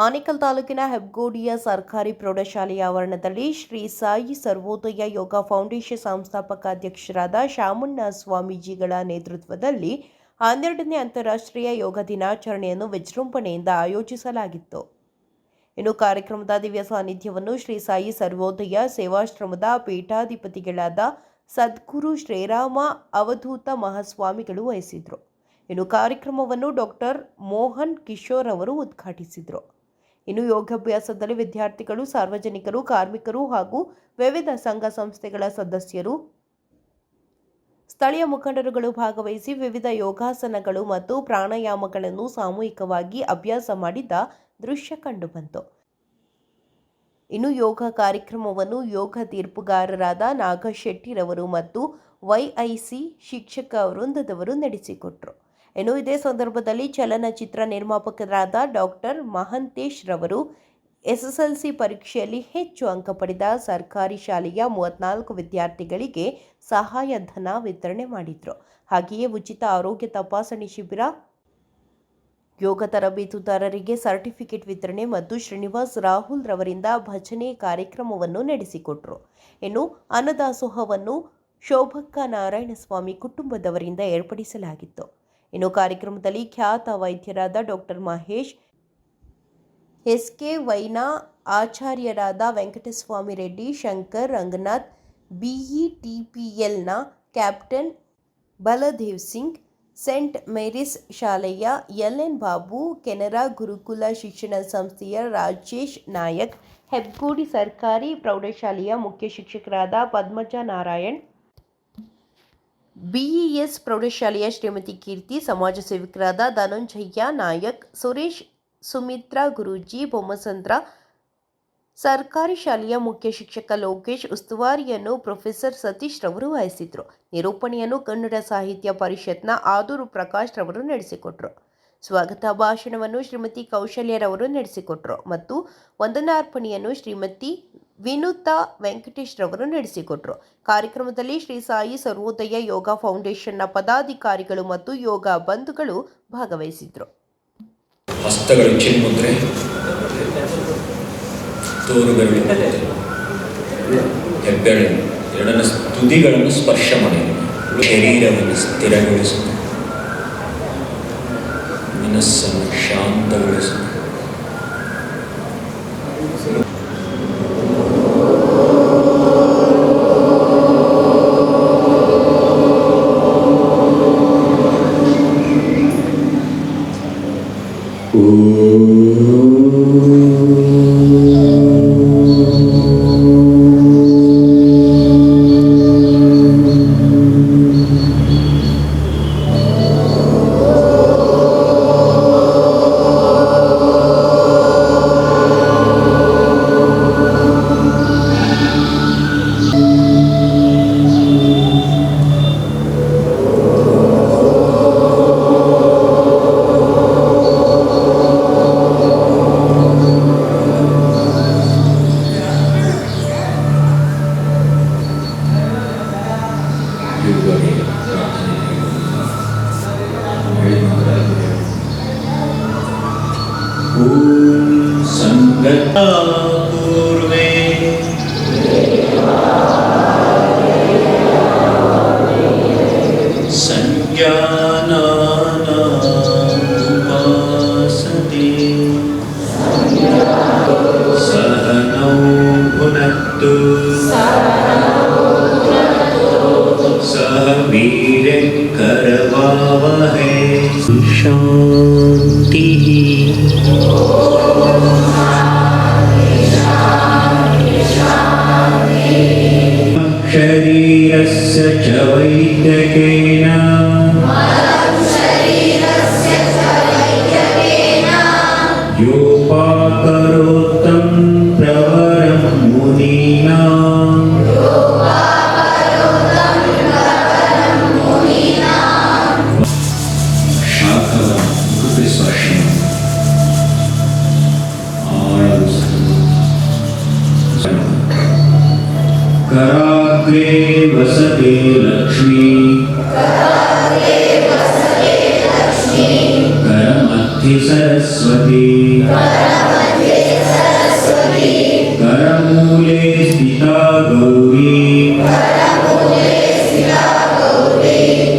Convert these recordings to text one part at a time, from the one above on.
ಆನೇಕಲ್ ತಾಲೂಕಿನ ಹೆಬ್ಗೋಡಿಯ ಸರ್ಕಾರಿ ಪ್ರೌಢಶಾಲೆಯ ಆವರಣದಲ್ಲಿ ಶ್ರೀ ಸಾಯಿ ಸರ್ವೋದಯ ಯೋಗ ಫೌಂಡೇಶನ್ ಸಂಸ್ಥಾಪಕ ಅಧ್ಯಕ್ಷರಾದ ಶಾಮಣ್ಣ ಸ್ವಾಮೀಜಿಗಳ ನೇತೃತ್ವದಲ್ಲಿ 12ನೇ ಅಂತಾರಾಷ್ಟ್ರೀಯ ಯೋಗ ದಿನಾಚರಣೆಯನ್ನು ವಿಜೃಂಭಣೆಯಿಂದ ಆಯೋಜಿಸಲಾಗಿತ್ತು. ಇನ್ನು ಕಾರ್ಯಕ್ರಮದ ದಿವ್ಯ ಸಾನ್ನಿಧ್ಯವನ್ನು ಶ್ರೀ ಸಾಯಿ ಸರ್ವೋದಯ ಸೇವಾಶ್ರಮದ ಪೀಠಾಧಿಪತಿಗಳಾದ ಸದ್ಗುರು ಶ್ರೀರಾಮ ಅವಧೂತ ಮಹಾಸ್ವಾಮಿಗಳು ವಹಿಸಿದರು. ಇನ್ನು ಕಾರ್ಯಕ್ರಮವನ್ನು ಡಾಕ್ಟರ್ ಮೋಹನ್ ಕಿಶೋರ್ ಅವರು ಉದ್ಘಾಟಿಸಿದರು. ಇನ್ನು ಯೋಗಾಭ್ಯಾಸದಲ್ಲಿ ವಿದ್ಯಾರ್ಥಿಗಳು, ಸಾರ್ವಜನಿಕರು, ಕಾರ್ಮಿಕರು ಹಾಗೂ ವಿವಿಧ ಸಂಘ ಸಂಸ್ಥೆಗಳ ಸದಸ್ಯರು, ಸ್ಥಳೀಯ ಮುಖಂಡರುಗಳು ಭಾಗವಹಿಸಿ ವಿವಿಧ ಯೋಗಾಸನಗಳು ಮತ್ತು ಪ್ರಾಣಾಯಾಮಗಳನ್ನು ಸಾಮೂಹಿಕವಾಗಿ ಅಭ್ಯಾಸ ಮಾಡಿದ ದೃಶ್ಯ ಕಂಡುಬಂತು. ಇನ್ನು ಯೋಗ ಕಾರ್ಯಕ್ರಮವನ್ನು ಯೋಗ ತೀರ್ಪುಗಾರರಾದ ನಾಗಶೆಟ್ಟಿರವರು ಮತ್ತು YIC ಶಿಕ್ಷಕ ವೃಂದದವರು ನಡೆಸಿಕೊಟ್ಟರು. ಇನ್ನು ಇದೇ ಸಂದರ್ಭದಲ್ಲಿ ಚಲನಚಿತ್ರ ನಿರ್ಮಾಪಕರಾದ ಡಾಕ್ಟರ್ ಮಹಂತೇಶ್ ರವರು SSLC ಪರೀಕ್ಷೆಯಲ್ಲಿ ಹೆಚ್ಚು ಅಂಕ ಪಡೆದ ಸರ್ಕಾರಿ ಶಾಲೆಯ 34 ವಿದ್ಯಾರ್ಥಿಗಳಿಗೆ ಸಹಾಯಧನ ವಿತರಣೆ ಮಾಡಿದರು. ಹಾಗೆಯೇ ಉಚಿತ ಆರೋಗ್ಯ ತಪಾಸಣೆ ಶಿಬಿರ, ಯೋಗ ತರಬೇತುದಾರರಿಗೆ ಸರ್ಟಿಫಿಕೇಟ್ ವಿತರಣೆ ಮತ್ತು ಶ್ರೀನಿವಾಸ್ ರಾಹುಲ್ ರವರಿಂದ ಭಜನೆ ಕಾರ್ಯಕ್ರಮವನ್ನು ನಡೆಸಿಕೊಟ್ಟರು. ಇನ್ನು ಅನ್ನದಾಸೋಹವನ್ನು ಶೋಭಕ್ಕ ನಾರಾಯಣಸ್ವಾಮಿ ಕುಟುಂಬದವರಿಂದ ಏರ್ಪಡಿಸಲಾಗಿತ್ತು. ಇನ್ನು ಕಾರ್ಯಕ್ರಮದಲ್ಲಿ ಖ್ಯಾತ ವೈದ್ಯರಾದ ಡಾಕ್ಟರ್ ಮಹೇಶ್, SKYನ ಆಚಾರ್ಯರಾದ ವೆಂಕಟಸ್ವಾಮಿ ರೆಡ್ಡಿ, ಶಂಕರ್, ರಂಗನಾಥ್, BETPLನ captain Baldev Singh, Saint Mary's ಶಾಲೆಯ LN ಬಾಬು, ಕೆನರಾ ಗುರುಕುಲ ಶಿಕ್ಷಣ ಸಂಸ್ಥೆಯ ರಾಜೇಶ್ ನಾಯಕ್, ಹೆಬ್ಗೋಡಿ ಸರ್ಕಾರಿ ಪ್ರೌಢಶಾಲೆಯ ಮುಖ್ಯ ಶಿಕ್ಷಕರಾದ ಪದ್ಮಜಾ ನಾರಾಯಣ್, BES ಪ್ರೌಢಶಾಲೆಯ ಶ್ರೀಮತಿ ಕೀರ್ತಿ, ಸಮಾಜ ಸೇವಕರಾದ ಧನಂಜಯ ನಾಯಕ್, ಸುರೇಶ್, ಸುಮಿತ್ರಾ ಗುರೂಜಿ, ಬೊಮ್ಮಸಂದ್ರ, ಸರ್ಕಾರಿ ಶಾಲೆಯ ಮುಖ್ಯ ಶಿಕ್ಷಕ ಲೋಕೇಶ್, ಉಸ್ತುವಾರಿಯನ್ನು ಪ್ರೊಫೆಸರ್ ಸತೀಶ್ ರವರು ವಹಿಸಿದ್ರು. ನಿರೂಪಣೆಯನ್ನು ಕನ್ನಡ ಸಾಹಿತ್ಯ ಪರಿಷತ್ನ ಆದೂರು ಪ್ರಕಾಶ್ ರವರು ನಡೆಸಿಕೊಟ್ರು. ಸ್ವಾಗತ ಭಾಷಣವನ್ನು ಶ್ರೀಮತಿ ಕೌಶಲ್ಯರವರು ನಡೆಸಿಕೊಟ್ರು ಮತ್ತು ವಂದನಾರ್ಪಣೆಯನ್ನು ಶ್ರೀಮತಿ ವಿನುತಾ ವೆಂಕಟೇಶ್ ರವರು ನಡೆಸಿಕೊಟ್ರು. ಕಾರ್ಯಕ್ರಮದಲ್ಲಿ ಶ್ರೀ ಸಾಯಿ ಸರ್ವೋದಯ ಯೋಗ ಫೌಂಡೇಶನ್ನ ಪದಾಧಿಕಾರಿಗಳು ಮತ್ತು ಯೋಗ ಬಂಧುಗಳು ಭಾಗವಹಿಸಿದ್ರು. ಹಸ್ತಗಳು ಚಿನ್ಮುದ್ರೆ, ತೋರುಗಳು, ಹೆಬ್ಬೆರಳು ಎರಡನ್ನ ತುದಿಗಳನ್ನು ಸ್ಪರ್ಶ ಮಾಡಿ ಶರೀರವನ್ನು ಸ್ಥಿರಗೊಳಿಸಿ ಮನಸ್ಸನ್ನು ಶಾಂತಗೊಳಿಸಿ पूर्वे संज्ञानामुपासते सहनौ भुनक्तु सह वीर्यं करवावहै शान्तिः शरीरस्य च वैद्यकेन योपाकरोत्तं प्रवरं मुनीनां शाकलं कृतिस्पर्शम् कराग्रे वसते लक्ष्मी करमध्ये सरस्वती करमूले स्थिता गौरी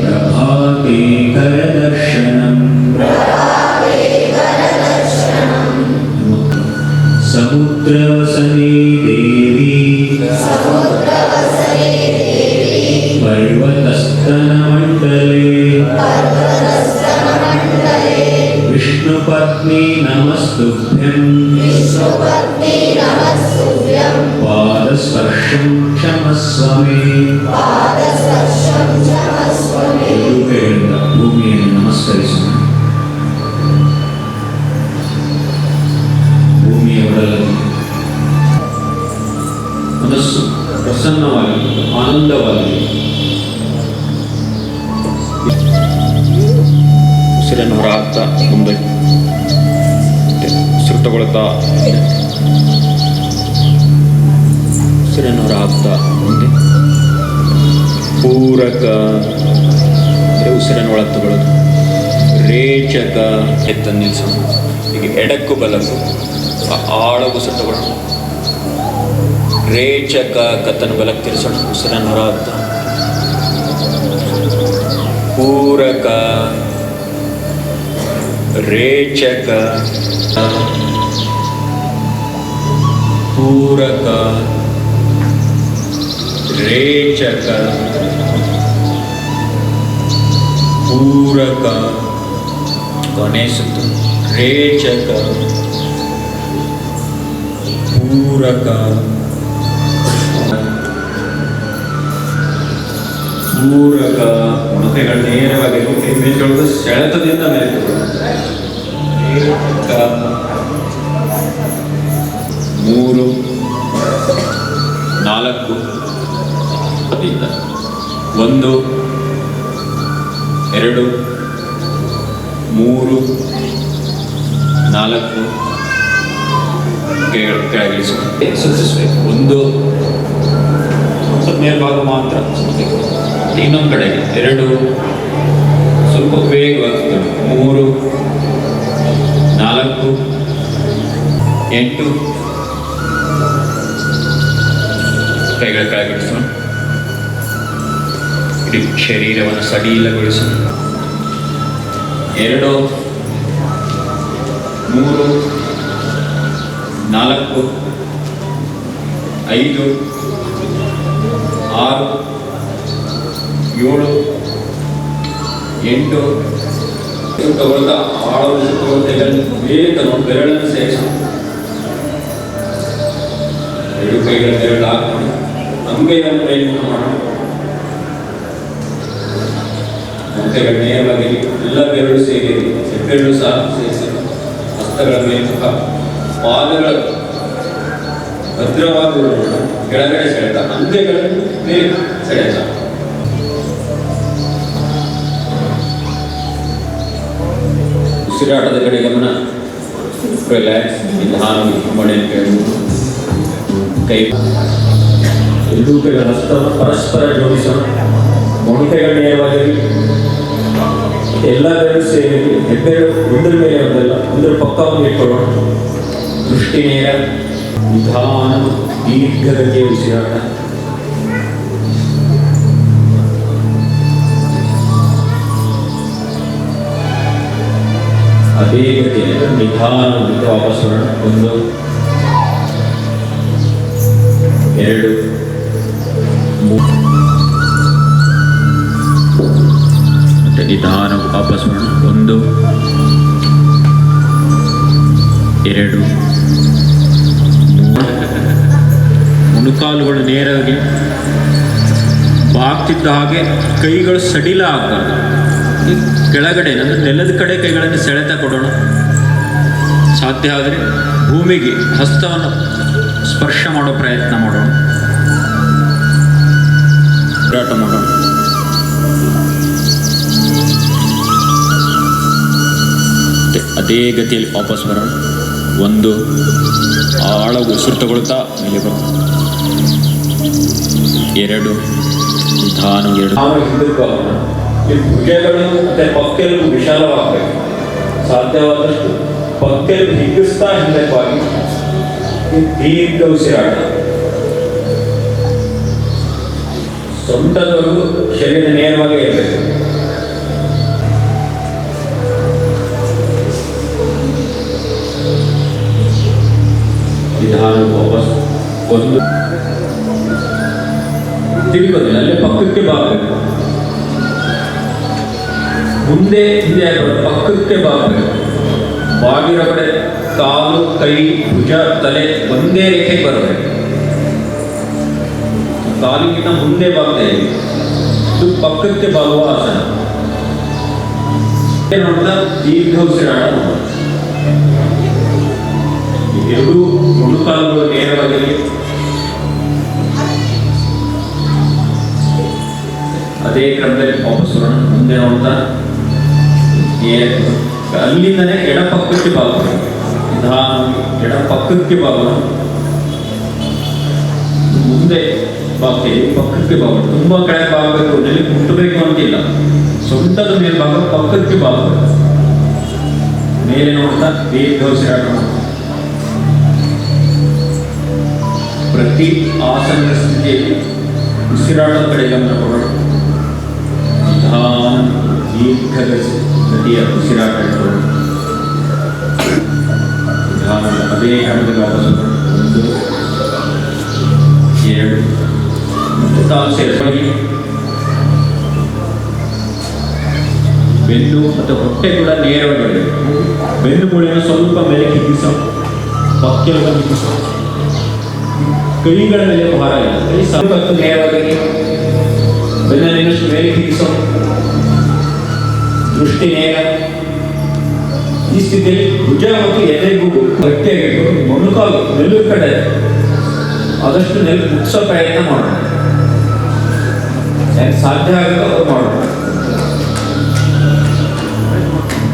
प्रभाते करदर्शनम् समुद्रवसने देवी पर्वतस्तनमण्डले विष्णुपत्नी नमस्तुभ्यं पादस्पर्शं क्षमस्व मे ಎದುರುಗಡೆಯಿಂದ ಭೂಮಿಯನ್ನು ನಮಸ್ಕರಿಸೋಣ. ಭೂಮಿಯ ಒಡಲಲ್ಲಿ ಮನಸ್ಸು ಪ್ರಸನ್ನವಾಗಿ ಆನಂದವಾಗಿ ಉಸಿರನ್ನು ಹೊರ ಹಾಕ್ತಾ ಮುಂದೆ ಉಸಿರು ತಗೊಳ್ತಾ ಉಸಿರನ್ನು ಹೊರ ಹಾಕ್ತಾ ಮುಂದೆ ಪೂರಕ ಉಸಿರನ್ನು ಒಳಗೆ ತಗೊಳ್ಳೋದು. ರೇಚಕ ಎತ್ತನ್ನು ನಿಲ್ಲಿಸೋಣ. ಈಗ ಎಡಕ್ಕೂ ಬಲಕ್ಕೂ ಆಳ ಉಸಿರು ತಗೊಳ್ಳೋಣ. ರೇಚಕ ಕತ್ತನ್ನು ಬಲಕ್ಕೆ ತಿರ್ಸೋಣ. ಉಸಿರನ್ನು ಹೊರ ಹಾಕ್ತಾ ಪೂರಕ ರೇಚಕ ಪೂರಕ ರೇಚಕ ಪೂರಕ ಕೊನೆ ಸುತ್ತು ರೇಚಕ ಪೂರಕ ಪೂರಕ ಮೊಣಕೈಗಳು ನೇರವಾಗಿ ಮೇಲ್ಕೊಳ್ಳೋದು ಸೆಳೆತದಿಂದ ಮೇಲೆ ಮೂರು ನಾಲ್ಕು ಒಂದು ಎರಡು ಮೂರು ನಾಲ್ಕು ಕೆಳಗಿಳಿಸಬೇಕು. ಒಂದು ಮೇಲ್ಭಾಗ ಮಾತ್ರ ಇನ್ನೊಂದು ಕಡೆಗೆ ಎರಡು ಸ್ವಲ್ಪ ವೇಗವಾಗಿ ಮೂರು ನಾಲ್ಕು ಎಂಟು ಕೈಗಳ ಕೆಳಗಿಳಿಸೋಣ. ಇಡೀ ಶರೀರವನ್ನು ಸಡಿಲಗೊಳಿಸೋಣ. ಎರಡು ಮೂರು ನಾಲ್ಕು ಐದು ಆರು ಏಳು ಎಂಟು ತಗೊಳ್ತಾ ಆಳವನ್ನು ತಗೊಳ್ತಾ ಬೇಗ ಬೆರಳನ್ನು ಸೇರಿಸೋಣ. ಎರಡು ಕೈಗಳ ಬೆರಳು ಹಾಕೋಣ. ಅಂಗೈಯನ್ನು ಪ್ರಯತ್ನ ಮಾಡೋಣ. ಮೊಟ್ಟೆಗಳ ನೇರವಾಗಿ ಎಲ್ಲ ಬೆರಳು ಸೇರಿ ಹೆಬ್ಬೆರಳು ಸಹ ಸೇರಿಸಿ ಹಸ್ತಗಳ ಮೇಲೆ ಪಾದಗಳ ಭದ್ರವಾಗಿ ಕೆಳಗಡೆ ಸೆಳೆತ ಅಂಗೈಗಳನ್ನು ಮೇಲೆ ಸೆಳೆತ. ಉಸಿರಾಟದ ಕಡೆ ಗಮನ. ರಿಲ್ಯಾಕ್ಸ್. ನಿಧಾನ ಮಳೆಯನ್ನು ಕೇಳುವುದು. ಕೈ ಎರಡೂ ಕೈಗಳ ಹಸ್ತವನ್ನು ಪರಸ್ಪರ ಜೋಡಿಸೋಣ. ಮೊಣಕೈಗಳ ನೇರವಾಗಿ ಎಲ್ಲ ಬೆರಳು ಸೇರಿ ಹೆಬ್ಬೆರಳು ಒಂದರ ಮೇಲೆ ಒಂದಲ್ಲ ಒಂದರ ಪಕ್ಕವನ್ನು ಇಟ್ಕೊಳ್ಳೋಣ. ದೃಷ್ಟಿ ನೇರ. ನಿಧಾನ ದೀರ್ಘಗತಿಯ ಉಸಿರಾಟ. ಅದೇ ಗತಿಯಲ್ಲಿ ನಿಧಾನದಿಂದ ವಾಪಸ್ ಬರೋಣ. ಒಂದು ಎರಡು ಮೂರು ಮತ್ತೆ ನಿಧಾನ ವಾಪಸ್ ಬರೋಣ. ಒಂದು ಎರಡು ಮೊಣಕಾಲುಗಳು ನೇರವಾಗಿ ಬಾಗ್ತಿದ್ದ ಹಾಗೆ ಕೈಗಳು ಸಡಿಲ ಆಗಬಾರ್ದು. ಕೆಳಗಡೆ ಅಂದರೆ ನೆಲದ ಕಡೆ ಕೈಗಳನ್ನು ಸೆಳೆತ ಕೊಡೋಣ. ಸಾಧ್ಯ ಆದರೆ ಭೂಮಿಗೆ ಹಸ್ತವನ್ನು ಸ್ಪರ್ಶ ಮಾಡೋ ಪ್ರಯತ್ನ ಮಾಡೋಣ. ಹೋರಾಟ ಮಾಡೋಣ. ಅದೇ ಗತಿಯಲ್ಲಿ ವಾಪಸ್ ಬರೋಣ. ಒಂದು ಆಳ ಉಸಿರು ತಗೊಳ್ತಾ ಮೇಲೆ ಬರೋಣ. ಎರಡು ನಿಧಾನ ಎರಡು. ಈ ಭುಜಗಳು ಮತ್ತೆ ಪಕ್ಕೆಲುಬು ವಿಶಾಲವಾಗಬೇಕು. ಸಾಧ್ಯವಾದಷ್ಟು ಪಕ್ಕೆಲುಬು ಹಿಗ್ಗಿಸ್ತಾ ಹಿಂದಕ್ಕಾಗಿ ದೀರ್ಘ ಉಸಿರಾಟ. ಸೊಂಟದವರೆಗೂ ಶರೀರ ನೇರವಾಗಿ ಇರಬೇಕು. ನಿಧಾನ ವಾಪಸ್ ಒಂದು ತಿರುಗೋದಿಲ್ಲ, ಅಲ್ಲೇ ಪಕ್ಕಕ್ಕೆ ಬಾಗಬೇಕು. ಮುಂದೆ ಹಿಂದೆ ಆಗಬಾರ್ದು, ಪಕ್ಕಕ್ಕೆ ಬಾಗಬೇಕು. ಬಾಗಿರೋ ಕಡೆ ಕಾಲು, ಕೈ, ಭುಜ, ತಲೆ ಒಂದೇ ರೇಖೆ ಬರಬೇಕು. ಕಾಲಿಗಿಂತ ಮುಂದೆ ಬಾಗ್ತಾ ಇದೆ, ಇದು ಪಕ್ಕಕ್ಕೆ ಬಾಗುವ ಆಸನ. ನೋಡ್ತಾ ದೀರ್ಘ ಉಸಿರಾಟ ಮಾಡೋದು. ಎರಡೂ ಮೊಣಕಾಲುಗಳು ನೇರವಾಗಿ ಅದೇ ಕ್ರಮದಲ್ಲಿ ವಾಪಸ್ ಬರೋಣ. ಮುಂದೆ ನೋಡ್ತಾ ಅಲ್ಲಿಂದನೇ ಎಡಪಕ್ಕಕ್ಕೆ ಬಾಗೋಣ. ನಿಧಾನವಾಗಿ ಎಡಪಕ್ಕಕ್ಕೆ ಬಾಗೋಣ. ಮುಂದೆ ಬಾಗ್ತೇವೆ, ಪಕ್ಕಕ್ಕೆ ಬಾಗೋಣ. ತುಂಬ ಕೆಳಗೆ ಬಾಗಬೇಕು, ನೆಲೆ ಮುಟ್ಟಬೇಕು ಅಂತಿಲ್ಲ. ಸೊಂಟದ ಮೇಲೆ ಭಾಗ ಪಕ್ಕಕ್ಕೆ ಬಾಗಬೇಕು. ಮೇಲೆ ನೋಡ್ತಾ ದೀರ್ಘ ಉಸಿರಾಟ ಮಾಡೋಣ. ಪ್ರತಿ ಆಸನದ ಸ್ಥಿತಿಯಲ್ಲಿ ಉಸಿರಾಟದ ಕಡೆ ಗಮನ ಕೊಡೋಣ. ನಿಧಾನ ದೀರ್ಘ ಗತಿಯ ಉಸಿರಾಟ ಇಟ್ಕೊಳ್ಳೋಣ. ನಿಧಾನ ಅದೇ ಕ್ರಮದಲ್ಲಿ ವಾಪಸ್ ಬರೋಣ. 1, 2 ಮತ್ತು ಕಾಲು ಸೇರಿಸಿ ಬೆನ್ನು ಮತ್ತು ಹೊಟ್ಟೆ ಕೂಡ ನೇರವಾಗಿ ಇರಬೇಕು. ಬೆನ್ನು ಮೂಳೆಯನ್ನು ಸ್ವಲ್ಪ ಮೇಲೆ ಹಿಗ್ಗಿಸೋ, ಪಕ್ಕೆಯನ್ನು ಹಿಗ್ಗಿಸೋ. ಕೈಗಳ ಮೇಲೆ ಭಾರ ಇಲ್ಲ, ಕೈ ಸ್ವಲ್ಪ ನೇರವಾಗಿ ಬೆನ್ನಲ್ಲಿನಷ್ಟು ಮೇಲೆ ಹಿಗ್ಗಿಸೋ. ದೃಷ್ಟಿ ನೇರ. ಈ ಸ್ಥಿತಿಯಲ್ಲಿ ಭುಜ ಮತ್ತು ಎದೆಗೂಡು ಗಟ್ಟಿಯಾಗಿಟ್ಟು ಮೊಣಕಾಲು ನೆಲುವು ಕಡೆ ಆದಷ್ಟು ನೆಲ ಮುಗಿಸೋ ಪ್ರಯತ್ನ ಮಾಡೋಣ. ಯಾಕೆ ಸಾಧ್ಯ ಆಗುತ್ತೋ ಅದು ಮಾಡೋಣ.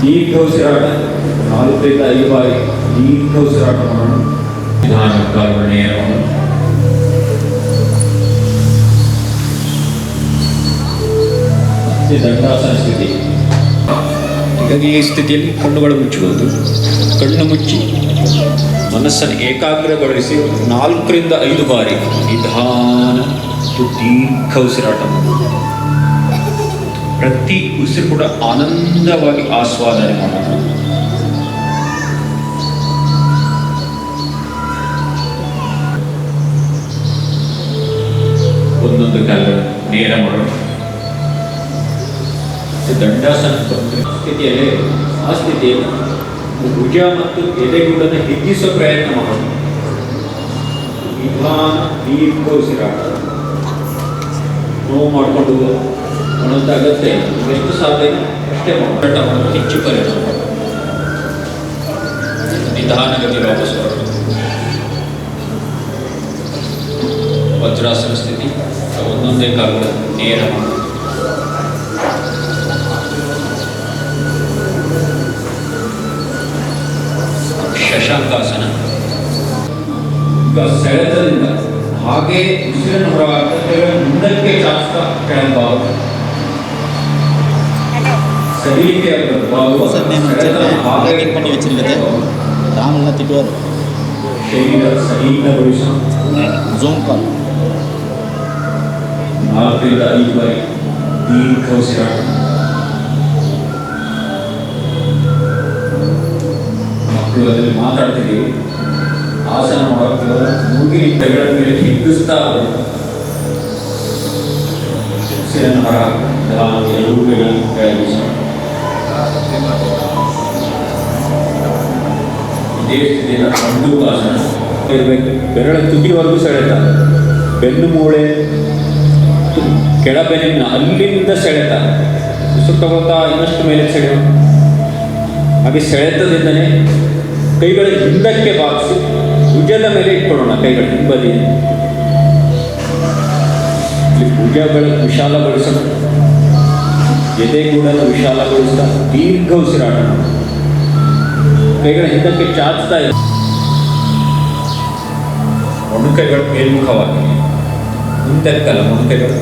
ದೀರ್ಘ ಉಸಿರಾಟ 4 ರಿಂದ 5 ಬಾರಿ ದೀರ್ಘ ಉಸಿರಾಟ ಮಾಡೋಣ. ನಿಧಾನ ಕಾಲು ನೇರ ಮಾಡೋಣ. ದಂಡಾಸನ ಸ್ಥಿತಿ. ಹೀಗಾಗಿ ಈ ಸ್ಥಿತಿಯಲ್ಲಿ ಕಣ್ಣುಗಳು ಮುಚ್ಚಬಹುದು. ಕಣ್ಣು ಮುಚ್ಚಿ ಮನಸ್ಸನ್ನು ಏಕಾಗ್ರಗೊಳಿಸಿ 4 ರಿಂದ 5 ಬಾರಿ ನಿಧಾನ ಮತ್ತು ದೀರ್ಘ ಉಸಿರಾಟ ಮಾಡುವುದು. ಪ್ರತಿ ಉಸಿರು ಕೂಡ ಆನಂದವಾಗಿ ಆಸ್ವಾದನೆ ಮಾಡೋಣ. ಒಂದೊಂದು ಕಾಲುಗಳು ನೇರ ಮಾಡೋಣ. ದಂಡಾಸನ ಸ್ಥಿತಿಯಲ್ಲಿ ಆ ಸ್ಥಿತಿಯಲ್ಲಿ ಭುಜ ಮತ್ತು ಎದೆಗೂಡನ್ನು ಹಿಗ್ಗಿಸೋ ಪ್ರಯತ್ನ ಮಾಡೋಣ. ನಿಧಾನ ದೀರ್ಘ ಉಸಿರಾಟ. ನೋವು ಮಾಡಿಕೊಂಡು ಅನ್ನೋಂಥ ಅಗತ್ಯ ಇಲ್ಲ. ಎಷ್ಟು ಸಾಧ್ಯ ಅಷ್ಟೇ ಮಾಡೋಣ. ಹೆಚ್ಚು ಪರಿಣಾಮ. ನಿಧಾನಗತಿ ವಾಪಸ್ ಬರೋಣ. ವಜ್ರಾಸನ ಸ್ಥಿತಿ. ಒಂದೊಂದೇ ಕಾಲುಗಳ ನೇರ ಮಾಡೋಣ. ಶಶಾಂಕಾಸನ. ಈಗ ಸೆಳೆತದಿಂದ ಹಾಗೆ ಉಸಿರನ್ನು ಹೊರಹಾಕ್ತಾ ಮುಂದಕ್ಕೆ ಚಾಚ್ತಾ ಕೆಳಭಾಗ ಸಡಿಲಿಕೆ ಭಾಗ ಶರೀರ ಸಡಿಲಗೊಳಿಸ. ಜೂಮ್ ಕಾಲ್ 4 ರಿಂದ 5 ಬಾರಿ ದೀರ್ಘ ಉಸಿರಾಟ. ಮಕ್ಕಳು ಅದರಲ್ಲಿ ಮಾತಾಡ್ತಿದ್ದೀವಿ. ಆಸನ ಮಾಡುವಾಗ ಮೂಗಿನ ಕೈಗಳ ಮೇಲೆ ಹಿಗ್ಗಿಸ್ತಾ ಉಸಿರನ್ನು ಹೊರ ಎಲುಬುಗಳನ್ನು ಕೆಳಗಿಸೋಣ. ಇದೇ ಸ್ಥಿತಿಯಿಂದ ಮಂಡೂಕಾಸನ ಇರಬೇಕು. ಬೆರಳ ತುದಿವರೆಗೂ ಸೆಳೆತ. ಬೆನ್ನು ಮೂಳೆ ಕೆಳಬೆನ್ನಿನ ಅಲ್ಲಿಂದ ಸೆಳೆತ. ಉಸಿರು ತಗೋತಾ ಇನ್ನಷ್ಟು ಮೇಲೆ ಸೆಳೆಯೋಣ. ಹಾಗೆ ಸೆಳೆತದಿಂದನೇ ಕೈಗಳ ಹಿಂದಕ್ಕೆ ಬಾಗಿಸಿ ಭುಜದ ಮೇಲೆ ಇಟ್ಕೊಳ್ಳೋಣ. ಕೈಗಳ ಹಿಂಬದಿ ಭುಜಗಳ ವಿಶಾಲಗೊಳಿಸೋಣ. ಎದೆಗೂಡನ್ನು ವಿಶಾಲಗೊಳಿಸ್ತಾ ದೀರ್ಘ ಉಸಿರಾಟ. ಕೈಗಳ ಹಿಂದಕ್ಕೆ ಚಾಚ್ತಾ ಇದೆ. ಮೊಣಕೈಗಳು ಮೇಲ್ಮುಖವಾಗಿ, ಹಿಂದಕ್ಕಲ್ಲ, ಮೊಣಕೈಗಳು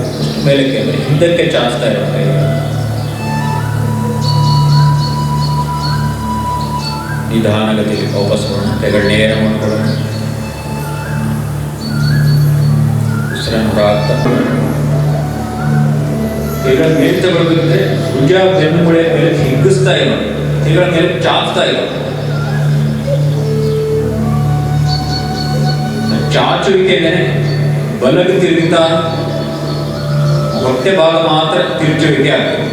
ಮೇಲಕ್ಕೆ ಹಿಂದಕ್ಕೆ ಚಾಚ್ತಾ ಇರುತ್ತೆ. ನಿಧಾನಗತಿಯಲ್ಲಿ ವಾಪಸ್ ಬರೋಣ. ಕೈಗಳು ನೇರ ಮಾಡ್ಕೊಳ್ಳೋಣ. ಉಸಿರನ್ನು ಹೊರಹಾಕ್ತಾ ಕೈಗಳ ಮೇಲೆ ತಗೊಳ್ಬೇಕಿದ್ರೆ ಭುಜ ಬೆನ್ನುಮೂಳೆ ಮೇಲೆ ಹಿಗ್ಗಿಸ್ತಾ ಇಲ್ಲ, ಕೈಗಳ ಮೇಲೆ ಚಾಚ್ತಾ ಇಲ್ಲ. ಚಾಚುವಿಕೆನೆ ಬಲಕ್ಕೆ ತಿರುಗುತ್ತಾ ಹೊಟ್ಟೆ ಭಾಗ ಮಾತ್ರ ತಿರುಚುವಿಕೆ ಆಗ್ತದೆ.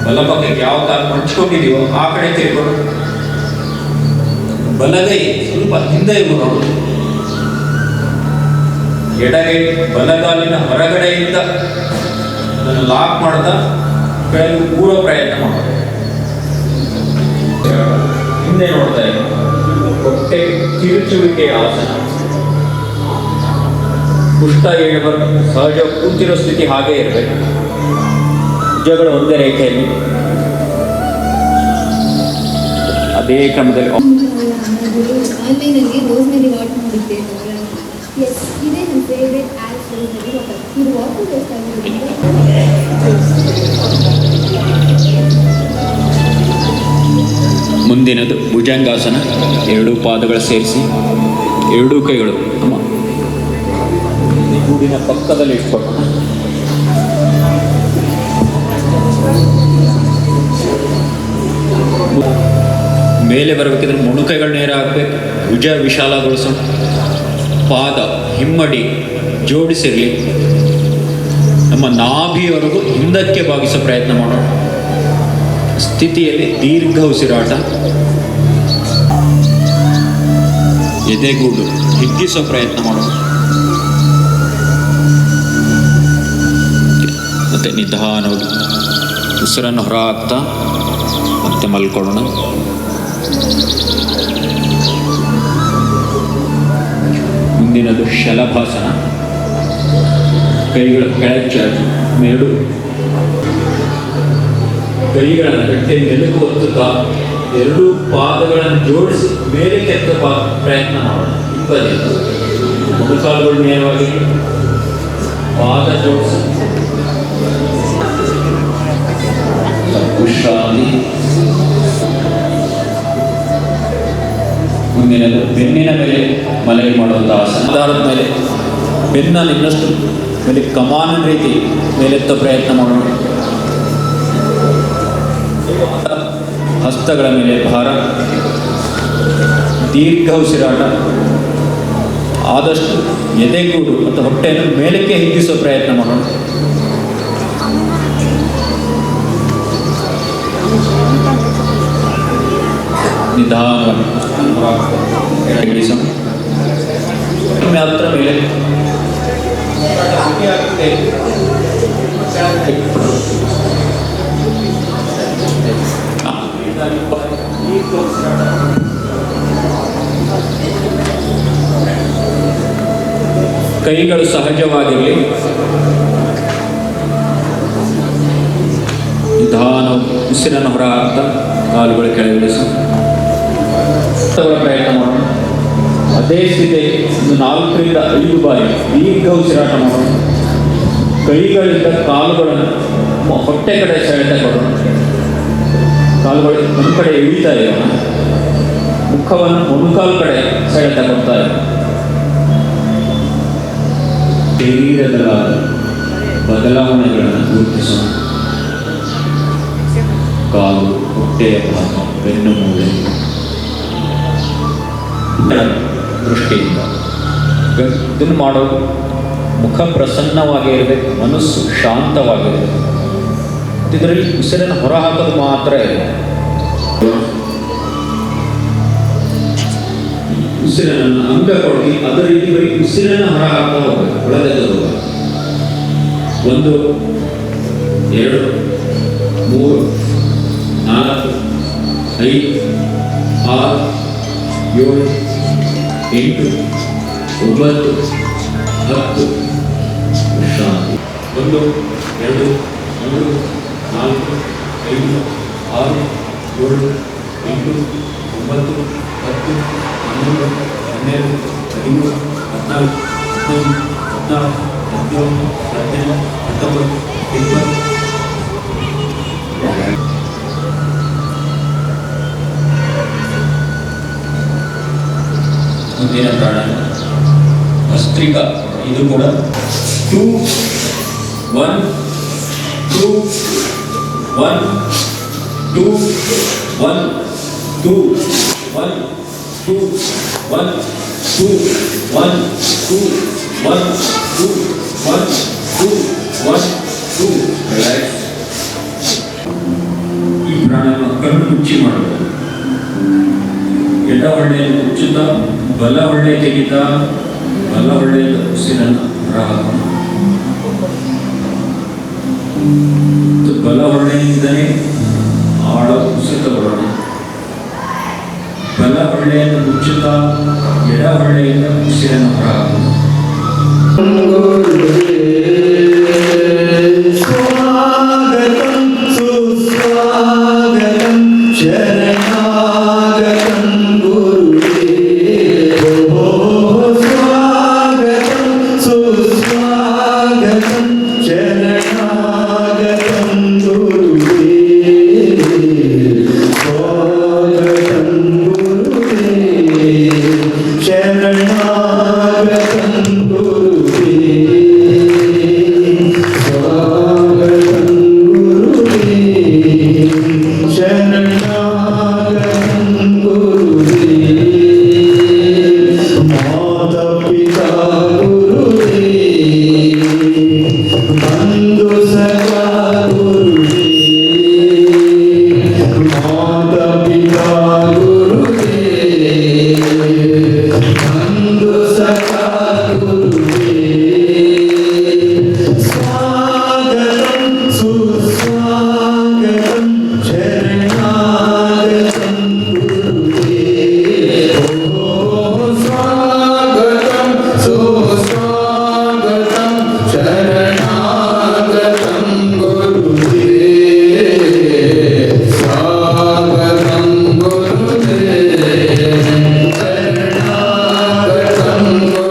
ಬಲಪಕ್ಕಕ್ಕೆ ಯಾವ ಕಾಲ ಮಡ್ಚ್ಕೊಂಡಿದೀವೋ ಆ ಕಡೆ ತಿರುಗೋದು. ಬಲಗೈ ಸ್ವಲ್ಪ ಹಿಂದೆ ಇರೋದು, ಎಡಗೈ ಬಲಗಾಲಿನ ಹೊರಗಡೆಯಿಂದ ಅದನ್ನು ಲಾಕ್ ಮಾಡ್ತಾ ಕೆಳಗೆ ಕೂರೋ ಪ್ರಯತ್ನ ಮಾಡೋದು. ಹಿಂದೆ ನೋಡ್ತಾ ಇರೋ ಹೊಟ್ಟೆ ತಿರುಚುವಿಕೆಯ ಆಸನ. ಕುಷ್ಟ ಏಳಬಾರ್ದು, ಸಹಜ ಕೂತಿರೋ ಸ್ಥಿತಿ ಹಾಗೇ ಇರಬೇಕು. ಭುಜಗಳು ಒಂದೇ ರೇಖೆಯಲ್ಲಿ ಅದೇ ಕ್ರಮದಲ್ಲಿ. ಆನ್ಲೈನಲ್ಲಿ ರೋಸ್ಮೆರಿ ವಾಟ್ ಮಾಡಿದ್ದೆ. ಎಸ್, ಇದೇ ನನ್ನ ಫೇವ್ರೇಟ್ ಆ್ಯಪ್ ರೋಸ್ಮೆರಿ ವಾಟರ್. ಇದು ವಾಟರ್ ವೇಸ್ಟ್ ಆಗಿರೋದ್ರಿಂದ ಮುಂದಿನದು ಭುಜಂಗಾಸನ. ಎರಡೂ ಪಾದಗಳು ಸೇರಿಸಿ ಎರಡೂ ಕೈಗಳು ನಮ್ಮ ಗೂಡಿನ ಪಕ್ಕದಲ್ಲಿ ಇಟ್ಕೊಂಡು ಮೇಲೆ ಬರಬೇಕಿದ್ರೆ ಮೊಣಕೈಗಳು ನೇರ ಹಾಕಬೇಕು. ಭುಜ ವಿಶಾಲಗೊಳಿಸೋಣ. ಪಾದ ಹಿಮ್ಮಡಿ ಜೋಡಿಸಿರಲಿ. ನಮ್ಮ ನಾಭಿಯವರೆಗೂ ಹಿಂದಕ್ಕೆ ಬಾಗಿಸೋ ಪ್ರಯತ್ನ ಮಾಡೋಣ. ಸ್ಥಿತಿಯಲ್ಲಿ ದೀರ್ಘ ಉಸಿರಾಟ. ಎದೆಗೂಡು ಹಿಗ್ಗಿಸೋ ಪ್ರಯತ್ನ ಮಾಡೋಣ. ಮತ್ತೆ ನಿಧಾನವಾಗಿ ಉಸಿರನ್ನು ಹೊರ ಹಾಕ್ತಾ ಮತ್ತೆ ಮಲ್ಕೊಳ್ಳೋಣ. ಮುಂದಿನದು ಶಲಭಾಸನ. ಕೈಗಳು ಕೆಳಗೆ ಚಾಚಿ ಮೇಡು ಕೈಗಳನ್ನು ಗಟ್ಟೆ ನೆಲಕ್ಕೆ ಒತ್ತುತ್ತಾ ಎರಡೂ ಪಾದಗಳನ್ನು ಜೋಡಿಸಿ ಮೇಲೆ ಕೆತ್ತ ಪ್ರಯತ್ನ ಮಾಡೋಣ. ಇಪ್ಪತ್ತು ಮೊಣಕಾಲುಗಳು ನೇರವಾಗಿ ಪಾದ ಜೋಡಿಸಿ ವಿಶ್ರಾಂತಿ. ಮುಂದಿನದು ಬೆನ್ನಿನ ಮೇಲೆ ಮಲಗಿ ಮಾಡುವಂಥ ಆಸನ. ಆಧಾರದ ಮೇಲೆ ಬೆನ್ನಲ್ಲಿ ಇನ್ನಷ್ಟು ಮೇಲೆ ಕಮಾನಿನ ರೀತಿ ಮೇಲೆತ್ತ ಪ್ರಯತ್ನ ಮಾಡೋಣ. ಹಸ್ತಗಳ ಮೇಲೆ ಭಾರ. ದೀರ್ಘ ಉಸಿರಾಟ. ಆದಷ್ಟು ಎದೆಗೂಡು ಮತ್ತು ಹೊಟ್ಟೆಯನ್ನು ಮೇಲಕ್ಕೆ ಹಿಗ್ಗಿಸೋ ಪ್ರಯತ್ನ ಮಾಡೋಣ. ನಿಧಾನವಾಗಿ ಮಾತ್ರ ಮೇಲೆ ಕೈಗಳು ಸಹಜವಾಗಿರಲಿ. ನಿಧಾನ ಉಸಿರನ್ನು ಹೊರ ಹಾಕ್ತಾ ಕಾಲುಗಳು ಕೆಳಗಿಳಿಸಿ ಪ್ರಯತ್ನ ಮಾಡೋಣ. ಅದೇ ಸ್ಥಿತಿ 4 ರಿಂದ 5 ಬಾರಿ ದೀರ್ಘ ಉಸಿರಾಟ ಮಾಡೋಣ. ಕೈಗಳಿಂದ ಕಾಲುಗಳನ್ನು ಹೊಟ್ಟೆ ಕಡೆ ಸೆಳೆತ ಕೊಡೋಣ. ಕಾಲುಗಳು ಒಂದು ಕಡೆ ಇಳಿತಾ ಇರೋಣ. ಮುಖವನ್ನು ಮೊಣಕಾಲು ಕಡೆ ಸೆಳೆತ ಕೊಡ್ತಾ ಇರೋಣ. ಶರೀರದಲ್ಲಾದ ಬದಲಾವಣೆಗಳನ್ನು ಗುರುತಿಸೋಣ. ಕಾಲು, ಹೊಟ್ಟೆಯ ಭಾಗ, ಬೆನ್ನು ಮೂಳೆ ದೃಷ್ಟಿಯಿಂದ ಇದನ್ನು ಮಾಡೋದು. ಮುಖ ಪ್ರಸನ್ನವಾಗಿ ಇರಬೇಕು, ಮನಸ್ಸು ಶಾಂತವಾಗಿರಬೇಕು. ಇದರಲ್ಲಿ ಉಸಿರನ್ನು ಹೊರ ಹಾಕೋದು ಮಾತ್ರ ಇದೆ. ಉಸಿರನ್ನು ಅಂಗ ಕೊಡಿ, ಅದರ ರೀತಿ ಬರೀ ಉಸಿರನ್ನು ಹೊರ ಹಾಕ್ತಾ ಹೋಗಬೇಕು. ಒಳಗೆ 1 2 3 4 5 6 7 8 9 10 ವಿಶ್ರಾಂತಿ. 1 2 3 4 5 6 7 8 9 10 11 12 13 14 15 16 17 18 19 20. ಮುಂದಿನ ಪ್ರಾಣಾಯಾಮ ಭಸ್ತ್ರಿಕಾ. ಇದು ಕೂಡ 2 1 2 1 2 1 2 1 2 1 2 1 2 1 2 1 2 1 2 ರಿಲ್ಯಾಕ್ಸ್. ಈ ಪ್ರಾಣಾಯಾಮ ಕಣ್ಣು ಮುಚ್ಚಿ ಮಾಡಬೇಕು. ಎಡ ಹೊಳ್ಳೆಯನ್ನು ಮುಚ್ಚುತ್ತಾ ಬಲ ಹೊಳ್ಳೆ ತೆಗಿತಾ ಬಲ ಹೊಳ್ಳೆಯಿಂದ ಉಸಿರನ್ನು ಹೊರಹಾಕೋಣ. ಬಲ ಹೊಳ್ಳೆಯಿಂದಲೇ ಆಳ ಉಸಿರು ತಗೊಳ್ಳೋಣ. ಬಲ ಹೊಳ್ಳೆಯನ್ನು ಮುಚ್ಚುತ್ತಾ ಎಡ ಹೊಳ್ಳೆಯಿಂದ ಉಸಿರನ್ನು ಹೊರಹಾಕೋಣ. स्वागतं सुस्वागतं शरणागतं गुरुदेवो स्वागतं सुस्वागतं शरणागतं गुरुदेवो स्वागतं गुरुदेव शरणागतं Om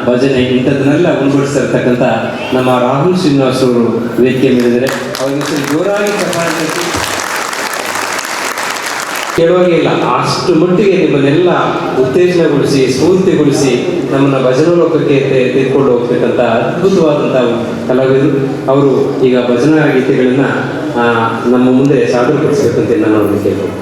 ಭಜನೆ ಇಂಥದ್ದನ್ನೆಲ್ಲ ಉಳ್ಗೊಳಿಸಿರ್ತಕ್ಕಂಥ ನಮ್ಮ ರಾಹುಲ್ ಶ್ರೀನಿವಾಸ್ ಅವರು ವೇದಿಕೆ ಮೇಲಿದ್ದಾರೆ. ಅವರಿಗೆ ಜೋರಾಗಿ ಚಪ್ಪಾಳೆ ಕೇಳುವಾಗೆ ಇಲ್ಲ, ಅಷ್ಟು ಮಟ್ಟಿಗೆ ನಿಮ್ಮನ್ನೆಲ್ಲ ಉತ್ತೇಜನಗೊಳಿಸಿ ಸ್ಫೂರ್ತಿಗೊಳಿಸಿ ನಮ್ಮನ್ನ ಭಜನಾ ಲೋಕಕ್ಕೆ ತೆಗೆದುಕೊಂಡು ಹೋಗ್ತಕ್ಕಂಥ ಅದ್ಭುತವಾದಂಥ ಕಲಾವಿದರು ಅವರು. ಈಗ ಭಜನಾ ಗೀತೆಗಳನ್ನ ನಮ್ಮ ಮುಂದೆ ಸಾದರಪಡಿಸಬೇಕಂತ ನಾನು ಅವ್ರಿಗೆ ಕೇಳ್ತೀನಿ.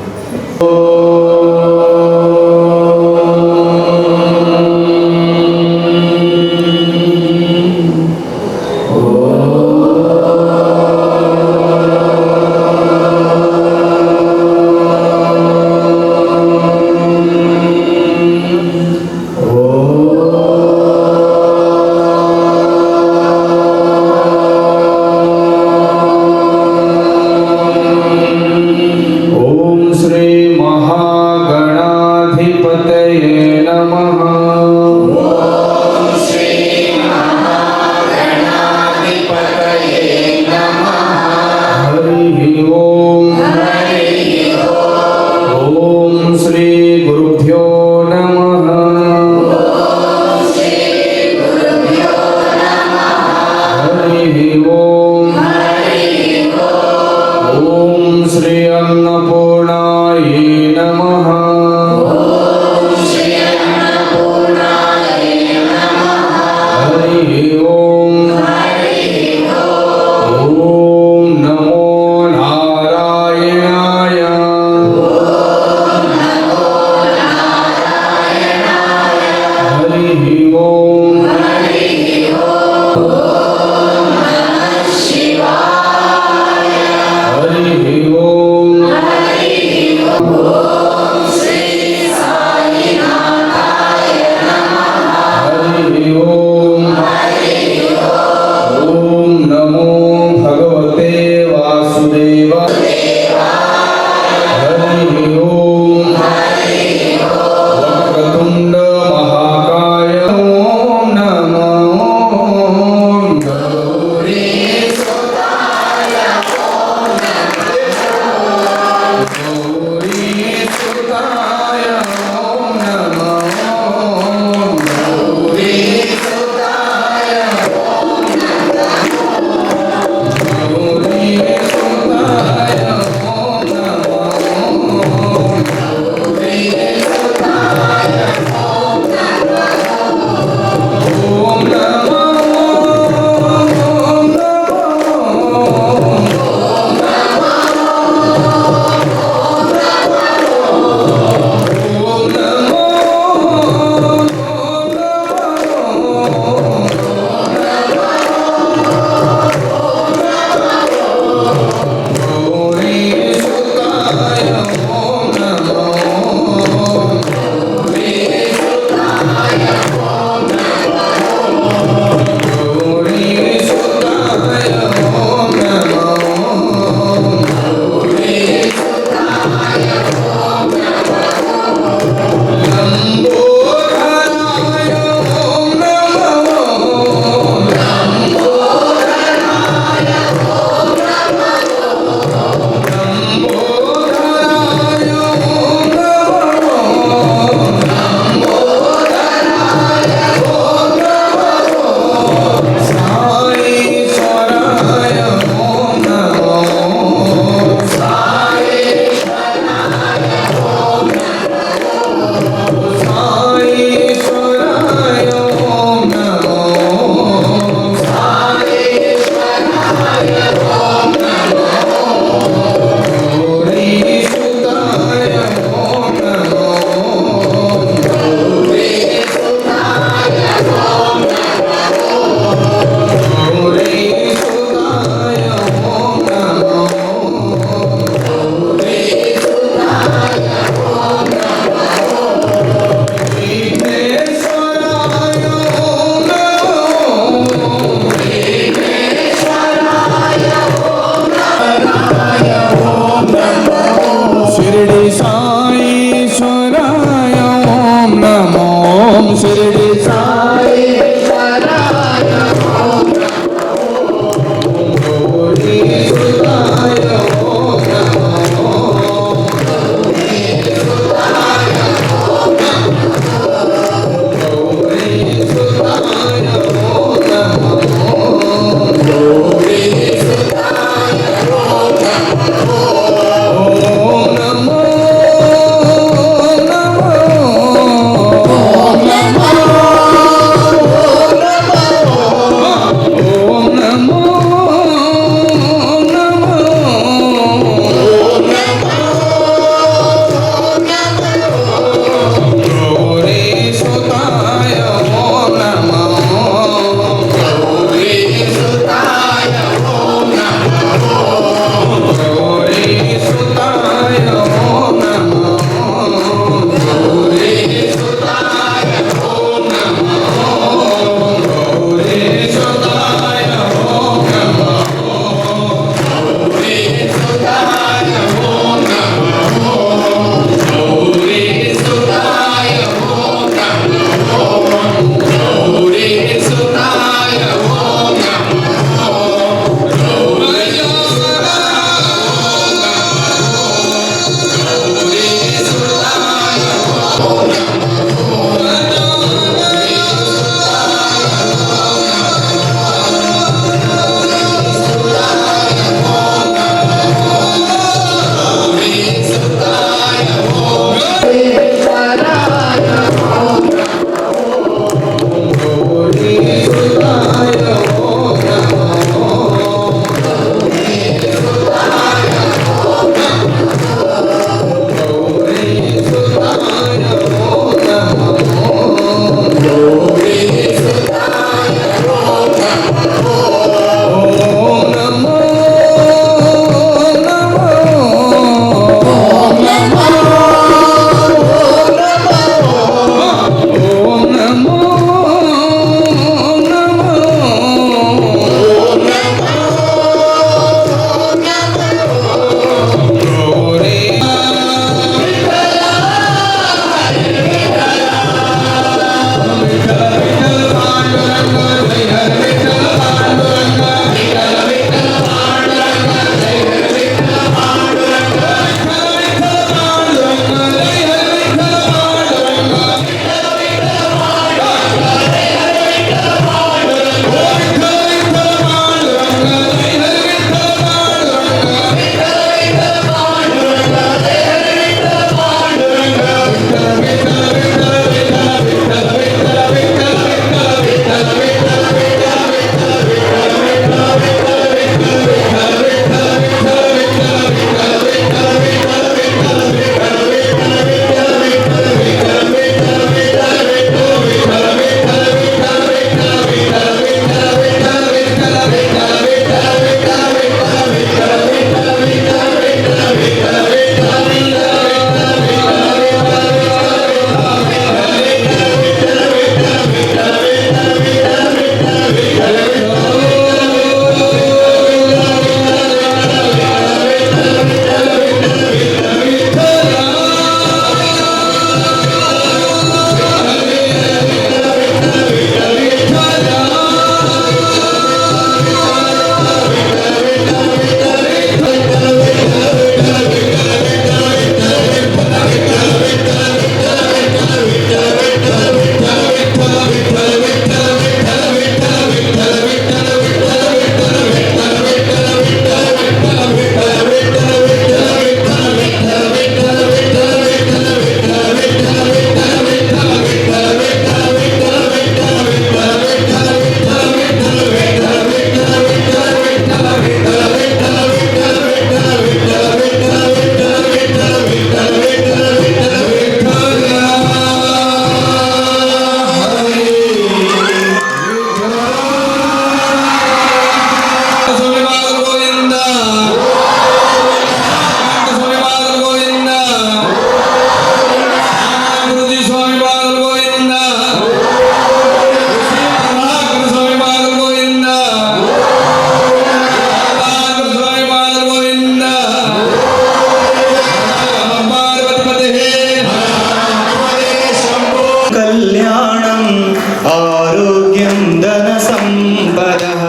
आरोग्यं धनसम्पदः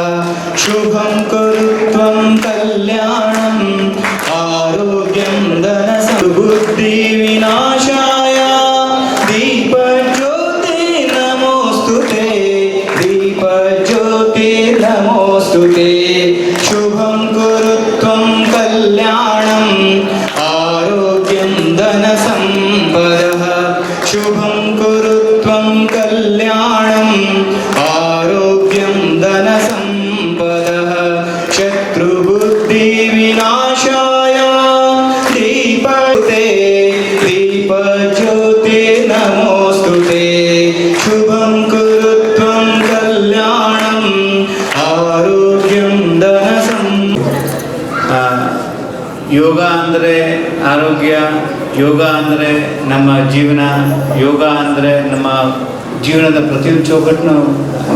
शुभं कुरु त्वं कल्याणम् आरोग्यं बुद्धिविनाशाय दीपज्योति नमोऽस्तु ते दीपज्योति नमोऽस्तु ते शुभं कुरु त्वं कल्याणम् आरोग्यं धनसम्पदः शुभं कुरु त्वं कल्याणम् आरोग्यं धनसम्पदः शत्रुबुद्धिविनाशाय दीपते दीपज्योति नमोऽस्तु ते शुभं कुरु त्वं कल्याणम् आरोग्यं ಯೋಗ ಅಂದರೆ ಆರೋಗ್ಯ, ಯೋಗ ಅಂದರೆ ನಮ್ಮ ಜೀವನ, ಯೋಗ ಅಂದರೆ ನಮ್ಮ ಜೀವನದ ಪ್ರತಿಯೊಂದು ಚೌಕಟ್ಟನ್ನು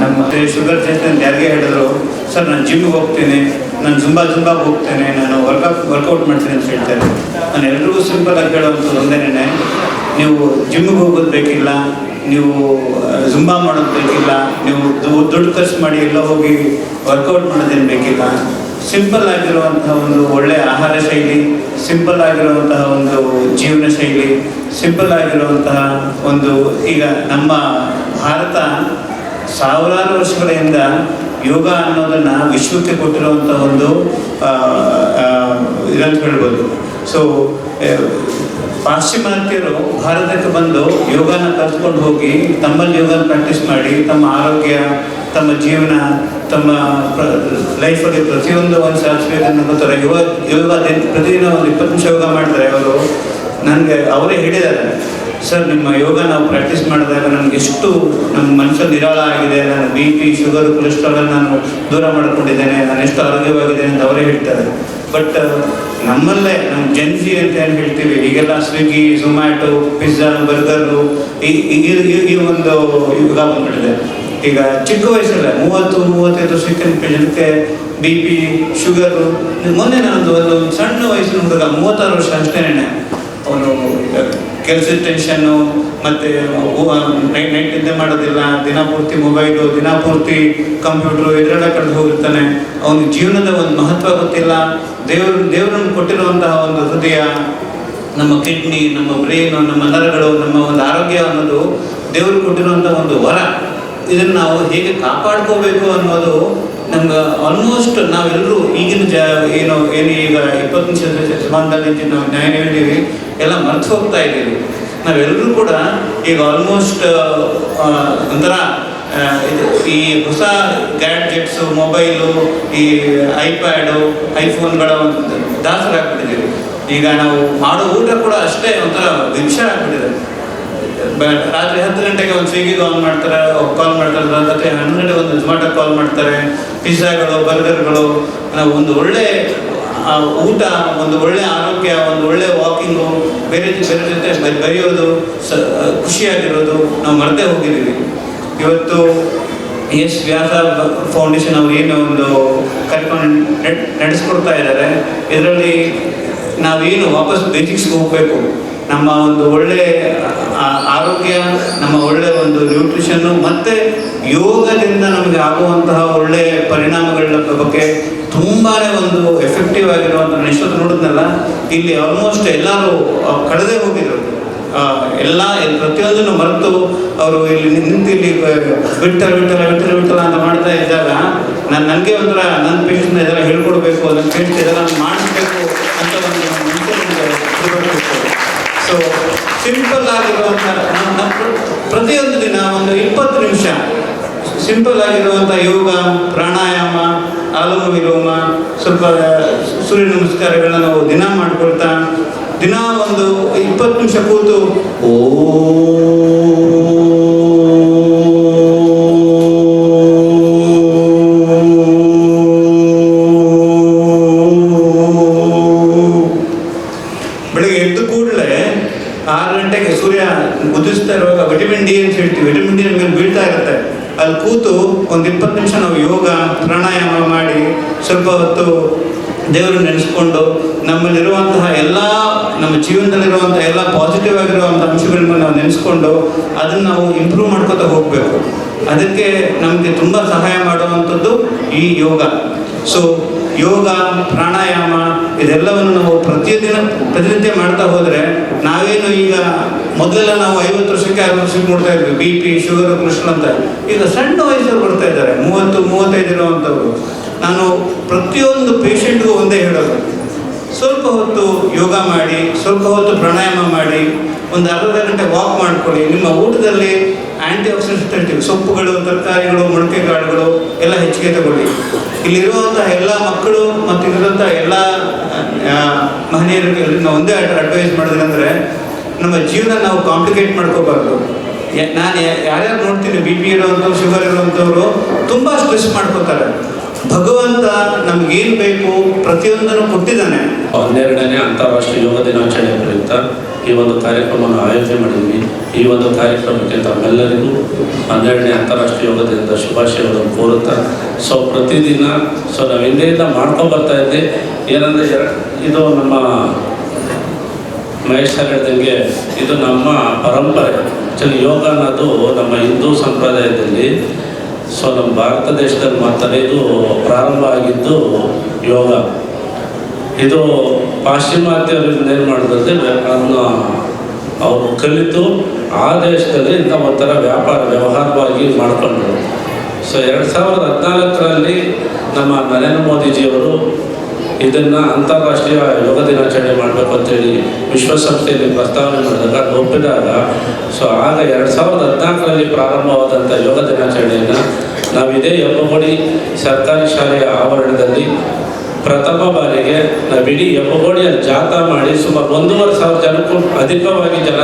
ನಮ್ಮ ಶುಗರ್ ಟೆಸ್ಟ್ ಅಂತ ಯಾರಿಗೆ ಹೇಳಿದ್ರು, ಸರ್ ನಾನು ಜಿಮ್ಗೆ ಹೋಗ್ತೀನಿ, ನಾನು ಜುಂಬಾಗೆ ಹೋಗ್ತೇನೆ, ನಾನು ವರ್ಕೌಟ್ ಮಾಡ್ತೀನಿ ಅಂತ ಹೇಳ್ತಾರೆ. ನಾನು ಎಲ್ರಿಗೂ ಸಿಂಪಲಾಗಿ ಹೇಳೋವಂಥದ್ದು ಒಂದೇನೆ, ನೀವು ಜಿಮ್ಗೆ ಹೋಗೋದು ಬೇಕಿಲ್ಲ, ನೀವು ಜುಂಬಾ ಮಾಡೋದು ಬೇಕಿಲ್ಲ, ನೀವು ದುಡ್ಡು ಖರ್ಚು ಮಾಡಿ ಎಲ್ಲ ಹೋಗಿ ವರ್ಕೌಟ್ ಮಾಡೋದೇನು ಬೇಕಿಲ್ಲ. ಸಿಂಪಲ್ ಆಗಿರುವಂತಹ ಒಂದು ಒಳ್ಳೆಯ ಆಹಾರ ಶೈಲಿ, ಸಿಂಪಲ್ ಆಗಿರುವಂತಹ ಒಂದು ಜೀವನ ಶೈಲಿ, ಸಿಂಪಲ್ ಆಗಿರುವಂತಹ ಒಂದು, ಈಗ ನಮ್ಮ ಭಾರತ ಸಾವಿರಾರು ವರ್ಷಗಳಿಂದ ಯೋಗ ಅನ್ನೋದನ್ನು ವಿಶ್ವಕ್ಕೆ ಕೊಟ್ಟಿರುವಂಥ ಒಂದು ಇದಂತ ಹೇಳ್ಬೋದು. ಸೊ ಪಾಶ್ಚಿಮಾತ್ಯರು ಭಾರತಕ್ಕೆ ಬಂದು ಯೋಗನ ಕಲ್ತ್ಕೊಂಡು ಹೋಗಿ ತಮ್ಮಲ್ಲಿ ಯೋಗನ ಪ್ರಾಕ್ಟೀಸ್ ಮಾಡಿ ತಮ್ಮ ಆರೋಗ್ಯ, ತಮ್ಮ ಜೀವನ, ತಮ್ಮ ಲೈಫಲ್ಲಿ ಪ್ರತಿಯೊಂದು ಒಂದು ಸಾಧಿಸಬೇಕನ್ನು ಗೊತ್ತಾರೆ. ಯೋಗ ಪ್ರತಿದಿನ ಒಂದು 20 ನಿಮಿಷ ಯೋಗ ಮಾಡ್ತಾರೆ ಅವರು. ನನಗೆ ಅವರೇ ಹೇಳಿದ್ದಾರೆ, ಸರ್ ನಿಮ್ಮ ಯೋಗ ನಾವು ಪ್ರಾಕ್ಟೀಸ್ ಮಾಡಿದಾಗ ನನಗೆ ಎಷ್ಟು ನಮ್ಮ ಮನಸ್ಸಲ್ಲಿ ನಿರಾಳ ಆಗಿದೆ, ನಾನು BP, ಶುಗರ್, ಕೊಲೆಸ್ಟ್ರಾಲ್ ನಾನು ದೂರ ಮಾಡ್ಕೊಂಡಿದ್ದೇನೆ, ನಾನು ಎಷ್ಟು ಆರೋಗ್ಯವಾಗಿದ್ದೇನೆ ಅಂತ ಅವರೇ ಹೇಳ್ತಾರೆ. ಬಟ್ ನಮ್ಮಲ್ಲೇ ನಮ್ಮ ಜೆನ್ಸಿ ಅಂತ ಏನು ಹೇಳ್ತೀವಿ, ಈಗೆಲ್ಲ ಸ್ವಿಗ್ಗಿ, ಝೊಮ್ಯಾಟೊ, ಪಿಜ್ಜಾ, ಬರ್ಗರು ಈ ಒಂದು ಯುಗ ಬಂದ್ಬಿಟ್ಟಿದೆ. ಈಗ ಚಿಕ್ಕ ವಯಸ್ಸಲ್ಲೇ 30-35 ವರ್ಷಕ್ಕೆ ಜನಕ್ಕೆ BP, ಶುಗರು. ಮೊನ್ನೆ ನಾನೊಂದು ಒಂದು ಸಣ್ಣ ವಯಸ್ಸಿನ ಹುಡುಗ 36 ವರ್ಷ ಅಷ್ಟೇನೆ, ಅವನು ಕೆಲಸದ ಟೆನ್ಷನ್ನು, ಮತ್ತು ನೈಟ್ ನಿದ್ದೆ ಮಾಡೋದಿಲ್ಲ, ದಿನಪೂರ್ತಿ ಮೊಬೈಲು, ದಿನಪೂರ್ತಿ ಕಂಪ್ಯೂಟ್ರು ಇದರೆಲ್ಲ ಕಳೆದು ಹೋಗಿರ್ತಾನೆ. ಅವನ ಜೀವನದ ಒಂದು ಮಹತ್ವ ಗೊತ್ತಿಲ್ಲ. ದೇವರನ್ನು ಕೊಟ್ಟಿರುವಂತಹ ಒಂದು ಹೃದಯ, ನಮ್ಮ ಕಿಡ್ನಿ, ನಮ್ಮ ಬ್ರೈನು, ನಮ್ಮ ನರಗಳು, ನಮ್ಮ ಒಂದು ಆರೋಗ್ಯ ಅನ್ನೋದು ದೇವರು ಕೊಟ್ಟಿರುವಂಥ ಒಂದು ವರ. ಇದನ್ನು ನಾವು ಹೇಗೆ ಕಾಪಾಡ್ಕೋಬೇಕು ಅನ್ನೋದು ನಮ್ಗೆ ಆಲ್ಮೋಸ್ಟ್ ನಾವೆಲ್ಲರೂ ಈಗಿನ ಏನು ಈಗ 20ನೇ ಶತಮಾನದಲ್ಲಿ ನಾವು ಏನು ಹೇಳಿದ್ದೀವಿ ಎಲ್ಲ ಮರೆತು ಹೋಗ್ತಾ ಇದ್ದೀವಿ. ನಾವೆಲ್ಲರೂ ಕೂಡ ಈಗ ಆಲ್ಮೋಸ್ಟ್ ಒಂಥರ ಈ ಹೊಸ ಗ್ಯಾಡ್ಜೆಟ್ಸು, ಮೊಬೈಲು, ಈ ಐಪ್ಯಾಡು, ಐಫೋನ್ಗಳ ಒಂದು ದಾಸರಾಗ್ಬಿಟ್ಟಿದ್ದೀವಿ. ಈಗ ನಾವು ಮಾಡೋ ಊಟ ಕೂಡ ಅಷ್ಟೇ ಒಂಥರ ವಿಷ ಆಗ್ಬಿಟ್ಟಿದೆ. ರಾತ್ರಿ 10 ಗಂಟೆಗೆ ಒಂದು ಸ್ವಿಗ್ಗಿ ಕಾಲ್ ಮಾಡ್ತಾರೆ, ರಾತ್ರಿ 11 ಗಂಟೆಗೆ ಒಂದು ಝೊಮ್ಯಾಟೊ ಕಾಲ್ ಮಾಡ್ತಾರೆ. ಪಿಜ್ಜಾಗಳು, ಬರ್ಗರ್ಗಳು. ನಾವು ಒಂದು ಒಳ್ಳೆ ಊಟ, ಒಂದು ಒಳ್ಳೆ ಆರೋಗ್ಯ, ಒಂದು ಒಳ್ಳೆ ವಾಕಿಂಗು, ಬೇರೆ ಜೊತೆ ಬೆರೆಯೋದು, ಖುಷಿಯಾಗಿರೋದು ನಾವು ಮರೆತೇ ಹೋಗಿದ್ದೀವಿ. ಇವತ್ತು ಎಸ್ ವ್ಯಾಸ ಫೌಂಡೇಶನ್ ಅವರು ಏನು ಒಂದು ಕಾರ್ಯಕ್ರಮ ನಡೆಸ್ಕೊಡ್ತಾ ಇದ್ದಾರೆ, ಇದರಲ್ಲಿ ನಾವೇನು ವಾಪಸ್ ಬೇಸಿಕ್ಸ್ಗೆ ಹೋಗಬೇಕು. ನಮ್ಮ ಒಂದು ಒಳ್ಳೆ ಆರೋಗ್ಯ, ನಮ್ಮ ಒಳ್ಳೆ ಒಂದು ನ್ಯೂಟ್ರಿಷನ್ನು ಮತ್ತು ಯೋಗದಿಂದ ನಮಗೆ ಆಗುವಂತಹ ಒಳ್ಳೆಯ ಪರಿಣಾಮಗಳ ಬಗ್ಗೆ ತುಂಬಾ ಒಂದು ಎಫೆಕ್ಟಿವ್ ಆಗಿರುವಂಥ ಇಷ್ಟೊತ್ತು ನೋಡಿದ್ನಲ್ಲ, ಇಲ್ಲಿ ಆಲ್ಮೋಸ್ಟ್ ಎಲ್ಲರೂ ಕಳೆದೇ ಹೋಗಿದ್ರು. ಎಲ್ಲ ಪ್ರತಿಯೊಂದನ್ನು ಮರೆತು ಅವರು ಇಲ್ಲಿ ನಿಂತು ಇಲ್ಲಿ ವಿಠಲ ಅಂತ ಮಾಡ್ತಾ ಇದ್ದಾಗ ನನಗೆ ಒಂಥರ ನನ್ನ ಪೇಷಂಟ್ ಇದೆಲ್ಲ ಹೇಳ್ಕೊಡ್ಬೇಕು, ಅದನ್ನು ಪೇಷಂಟ್ ಇದೆಲ್ಲ ಮಾಡಿಸ್ಬೇಕು ಅಂತ ಒಂದು ಸೊ ಸಿಂಪಲ್ ಆಗಿರುವಂಥ ಪ್ರತಿಯೊಂದು ದಿನ ಒಂದು 20 ನಿಮಿಷ ಸಿಂಪಲ್ ಆಗಿರುವಂಥ ಯೋಗ, ಪ್ರಾಣಾಯಾಮ, ಅನುಲೋಮ ವಿಲೋಮ, ಸ್ವಲ್ಪ ಸೂರ್ಯ ನಮಸ್ಕಾರಗಳನ್ನ ನಾವು ದಿನ ಮಾಡ್ಕೊಳ್ತಾ ದಿನ ಒಂದು 20 ನಿಮಿಷ ಕೂತು ಬೆಳಿಗ್ಗೆ ಎದ್ದು ಕೂಡಲೇ 6 ಗಂಟೆಗೆ ಸೂರ್ಯ ಉದಿಸ್ತಾ ಇರುವಾಗ ವಿಟಮಿನ್ ಡಿ ಅಂತ ಹೇಳ್ತೀವಿ, ವಿಟಮಿನ್ ಡಿ ಮೇಲೆ ಬೀಳ್ತಾ ಇರುತ್ತೆ. ಅಲ್ಲಿ ಕೂತು ಒಂದು 20 ನಿಮಿಷ ನಾವು ಯೋಗ ಪ್ರಾಣಾಯಾಮ ಮಾಡಿ ಸ್ವಲ್ಪ ಹೊತ್ತು ದೇವರು ನೆನೆಸ್ಕೊಂಡು ನಮ್ಮಲ್ಲಿರುವಂತಹ ಎಲ್ಲ ನಮ್ಮ ಜೀವನದಲ್ಲಿರುವಂತಹ ಎಲ್ಲ ಪಾಸಿಟಿವ್ ಆಗಿರುವಂಥ ಅಂಶಗಳನ್ನ ನಾವು ನೆನೆಸ್ಕೊಂಡು ಅದನ್ನು ನಾವು ಇಂಪ್ರೂವ್ ಮಾಡ್ಕೊತಾ ಹೋಗಬೇಕು. ಅದಕ್ಕೆ ನಮಗೆ ತುಂಬ ಸಹಾಯ ಮಾಡುವಂಥದ್ದು ಈ ಯೋಗ. ಸೊ ಯೋಗ, ಪ್ರಾಣಾಯಾಮ ಇದೆಲ್ಲವನ್ನು ನಾವು ಪ್ರತಿನಿತ್ಯ ಮಾಡ್ತಾ ಹೋದರೆ ನಾವೇನು ಈಗ ಮೊದಲೆಲ್ಲ ನಾವು 50 ವರ್ಷಕ್ಕೆ 60 ವರ್ಷಕ್ಕೆ ನೋಡ್ತಾ ಇದ್ವಿ ಬಿ ಪಿ, ಶುಗರ್, ಕೊಲೆಸ್ಟ್ರಾಲ್ ಅಂತ. ಈಗ ಸಣ್ಣ ವಯಸ್ಸಲ್ಲಿ ಬರ್ತಾ ಇದ್ದಾರೆ, 30-35 ಇರುವಂಥವ್ರು. ನಾನು ಪ್ರತಿಯೊಂದು ಪೇಷಂಟ್ಗೂ ಒಂದೇ ಹೇಳೋದು, ಸ್ವಲ್ಪ ಹೊತ್ತು ಯೋಗ ಮಾಡಿ, ಸ್ವಲ್ಪ ಹೊತ್ತು ಪ್ರಾಣಾಯಾಮ ಮಾಡಿ, ಒಂದು ಅರ್ಧ ಗಂಟೆ ವಾಕ್ ಮಾಡ್ಕೊಳ್ಳಿ. ನಿಮ್ಮ ಊಟದಲ್ಲಿ ಆ್ಯಂಟಿ ಆಕ್ಸಿಡೆಂಟ್ ಸೊಪ್ಪುಗಳು, ತರಕಾರಿಗಳು, ಮೊಳಕೆ ಕಾಳುಗಳು ಎಲ್ಲ ಹೆಚ್ಚಿಗೆ ತಗೊಳ್ಳಿ. ಇಲ್ಲಿರುವಂಥ ಎಲ್ಲ ಮಕ್ಕಳು ಮತ್ತು ಇಲ್ಲಿರುವಂಥ ಎಲ್ಲ ಮಹನೀಯರಿಗೆ ನಾವು ಒಂದೇ ಅಡ್ವೈಸ್ ಮಾಡಿದ್ರಂದರೆ, ನಮ್ಮ ಜೀವನ ನಾವು ಕಾಂಪ್ಲಿಕೇಟ್ ಮಾಡ್ಕೋಬಾರ್ದು. ನಾನು ಯಾರ್ಯಾರು ನೋಡ್ತೀನಿ ಬಿ ಪಿ ಇರೋವಂಥವ್ರು, ಶುಗರ್ ಇರೋವಂಥವ್ರು ತುಂಬ ಸ್ಟ್ರೆಸ್ ಮಾಡ್ಕೋತಾರೆ. ಭಗವಂತ ನಮಗೇನು ಬೇಕು ಪ್ರತಿಯೊಂದನ್ನು ಕೊಟ್ಟಿದ್ದಾನೆ. 12ನೇ ಅಂತಾರಾಷ್ಟ್ರೀಯ ಯೋಗ ದಿನಾಚರಣೆ ಪ್ರಯುಕ್ತ ಈ ಒಂದು ಕಾರ್ಯಕ್ರಮವನ್ನು ಆಯೋಜನೆ ಮಾಡಿದ್ವಿ. ಈ ಒಂದು ಕಾರ್ಯಕ್ರಮಕ್ಕೆ ತಮ್ಮೆಲ್ಲರಿಗೂ 12ನೇ ಅಂತಾರಾಷ್ಟ್ರೀಯ ಯೋಗ ದಿನದ ಶುಭಾಶಯಗಳನ್ನು ಕೋರುತ್ತಾ, ಸೊ ಪ್ರತಿದಿನ ನಾವು ಹಿಂದೆಯಿಂದ ಮಾಡ್ಕೊಂಡು ಬರ್ತಾ ಇದ್ದೆ. ಏನಂದರೆ ಇದು ನಮ್ಮ ಮಹೇಶ್ ಸರ್ ಹೇಳ್ದಂಗೆ ಇದು ನಮ್ಮ ಪರಂಪರೆ. ಆ್ಯಕ್ಚುಲಿ ಯೋಗ ಅನ್ನೋದು ನಮ್ಮ ಹಿಂದೂ ಸಂಪ್ರದಾಯದಲ್ಲಿ, ಸೊ ನಮ್ಮ ಭಾರತ ದೇಶದಲ್ಲಿ ಮಾತ್ರ ಇದು ಪ್ರಾರಂಭ ಆಗಿದ್ದು ಯೋಗ. ಇದು ಪಾಶ್ಚಿಮಾತ್ಯರಿಂದ ಏನು ಮಾಡಿದ್ರೆ ಅದನ್ನು ಅವರು ಕಲಿತು ಆ ದೇಶದಲ್ಲಿ ಇಂಥ ಒಂಥರ ವ್ಯವಹಾರವಾಗಿ ಮಾಡಿಕೊಂಡ್ರು. ಸೊ 2014ರಲ್ಲಿ ನಮ್ಮ ನರೇಂದ್ರ ಮೋದಿಜಿಯವರು ಇದನ್ನು ಅಂತಾರಾಷ್ಟ್ರೀಯ ಯೋಗ ದಿನಾಚರಣೆ ಮಾಡಬೇಕು ಅಂತೇಳಿ ವಿಶ್ವಸಂಸ್ಥೆಯಲ್ಲಿ ಪ್ರಸ್ತಾವನೆ ಮಾಡಿದಾಗ ಅದು ಒಪ್ಪಿದಾಗ, ಸೊ ಆಗ 2014ರಲ್ಲಿ ಪ್ರಾರಂಭವಾದಂಥ ಯೋಗ ದಿನಾಚರಣೆಯನ್ನು ನಾವು ಇದೇ ಹೆಬ್ಬಗೋಡಿ ಸರ್ಕಾರಿ ಶಾಲೆಯ ಆವರಣದಲ್ಲಿ ಪ್ರಥಮ ಬಾರಿಗೆ ನಾವು ಇಡೀ ಹೆಬ್ಬಗೋಡಿಯಲ್ಲಿ ಜಾಥಾ ಮಾಡಿ ಸುಮಾರು 1,500 ಜನಕ್ಕೂ ಅಧಿಕವಾಗಿ ಜನ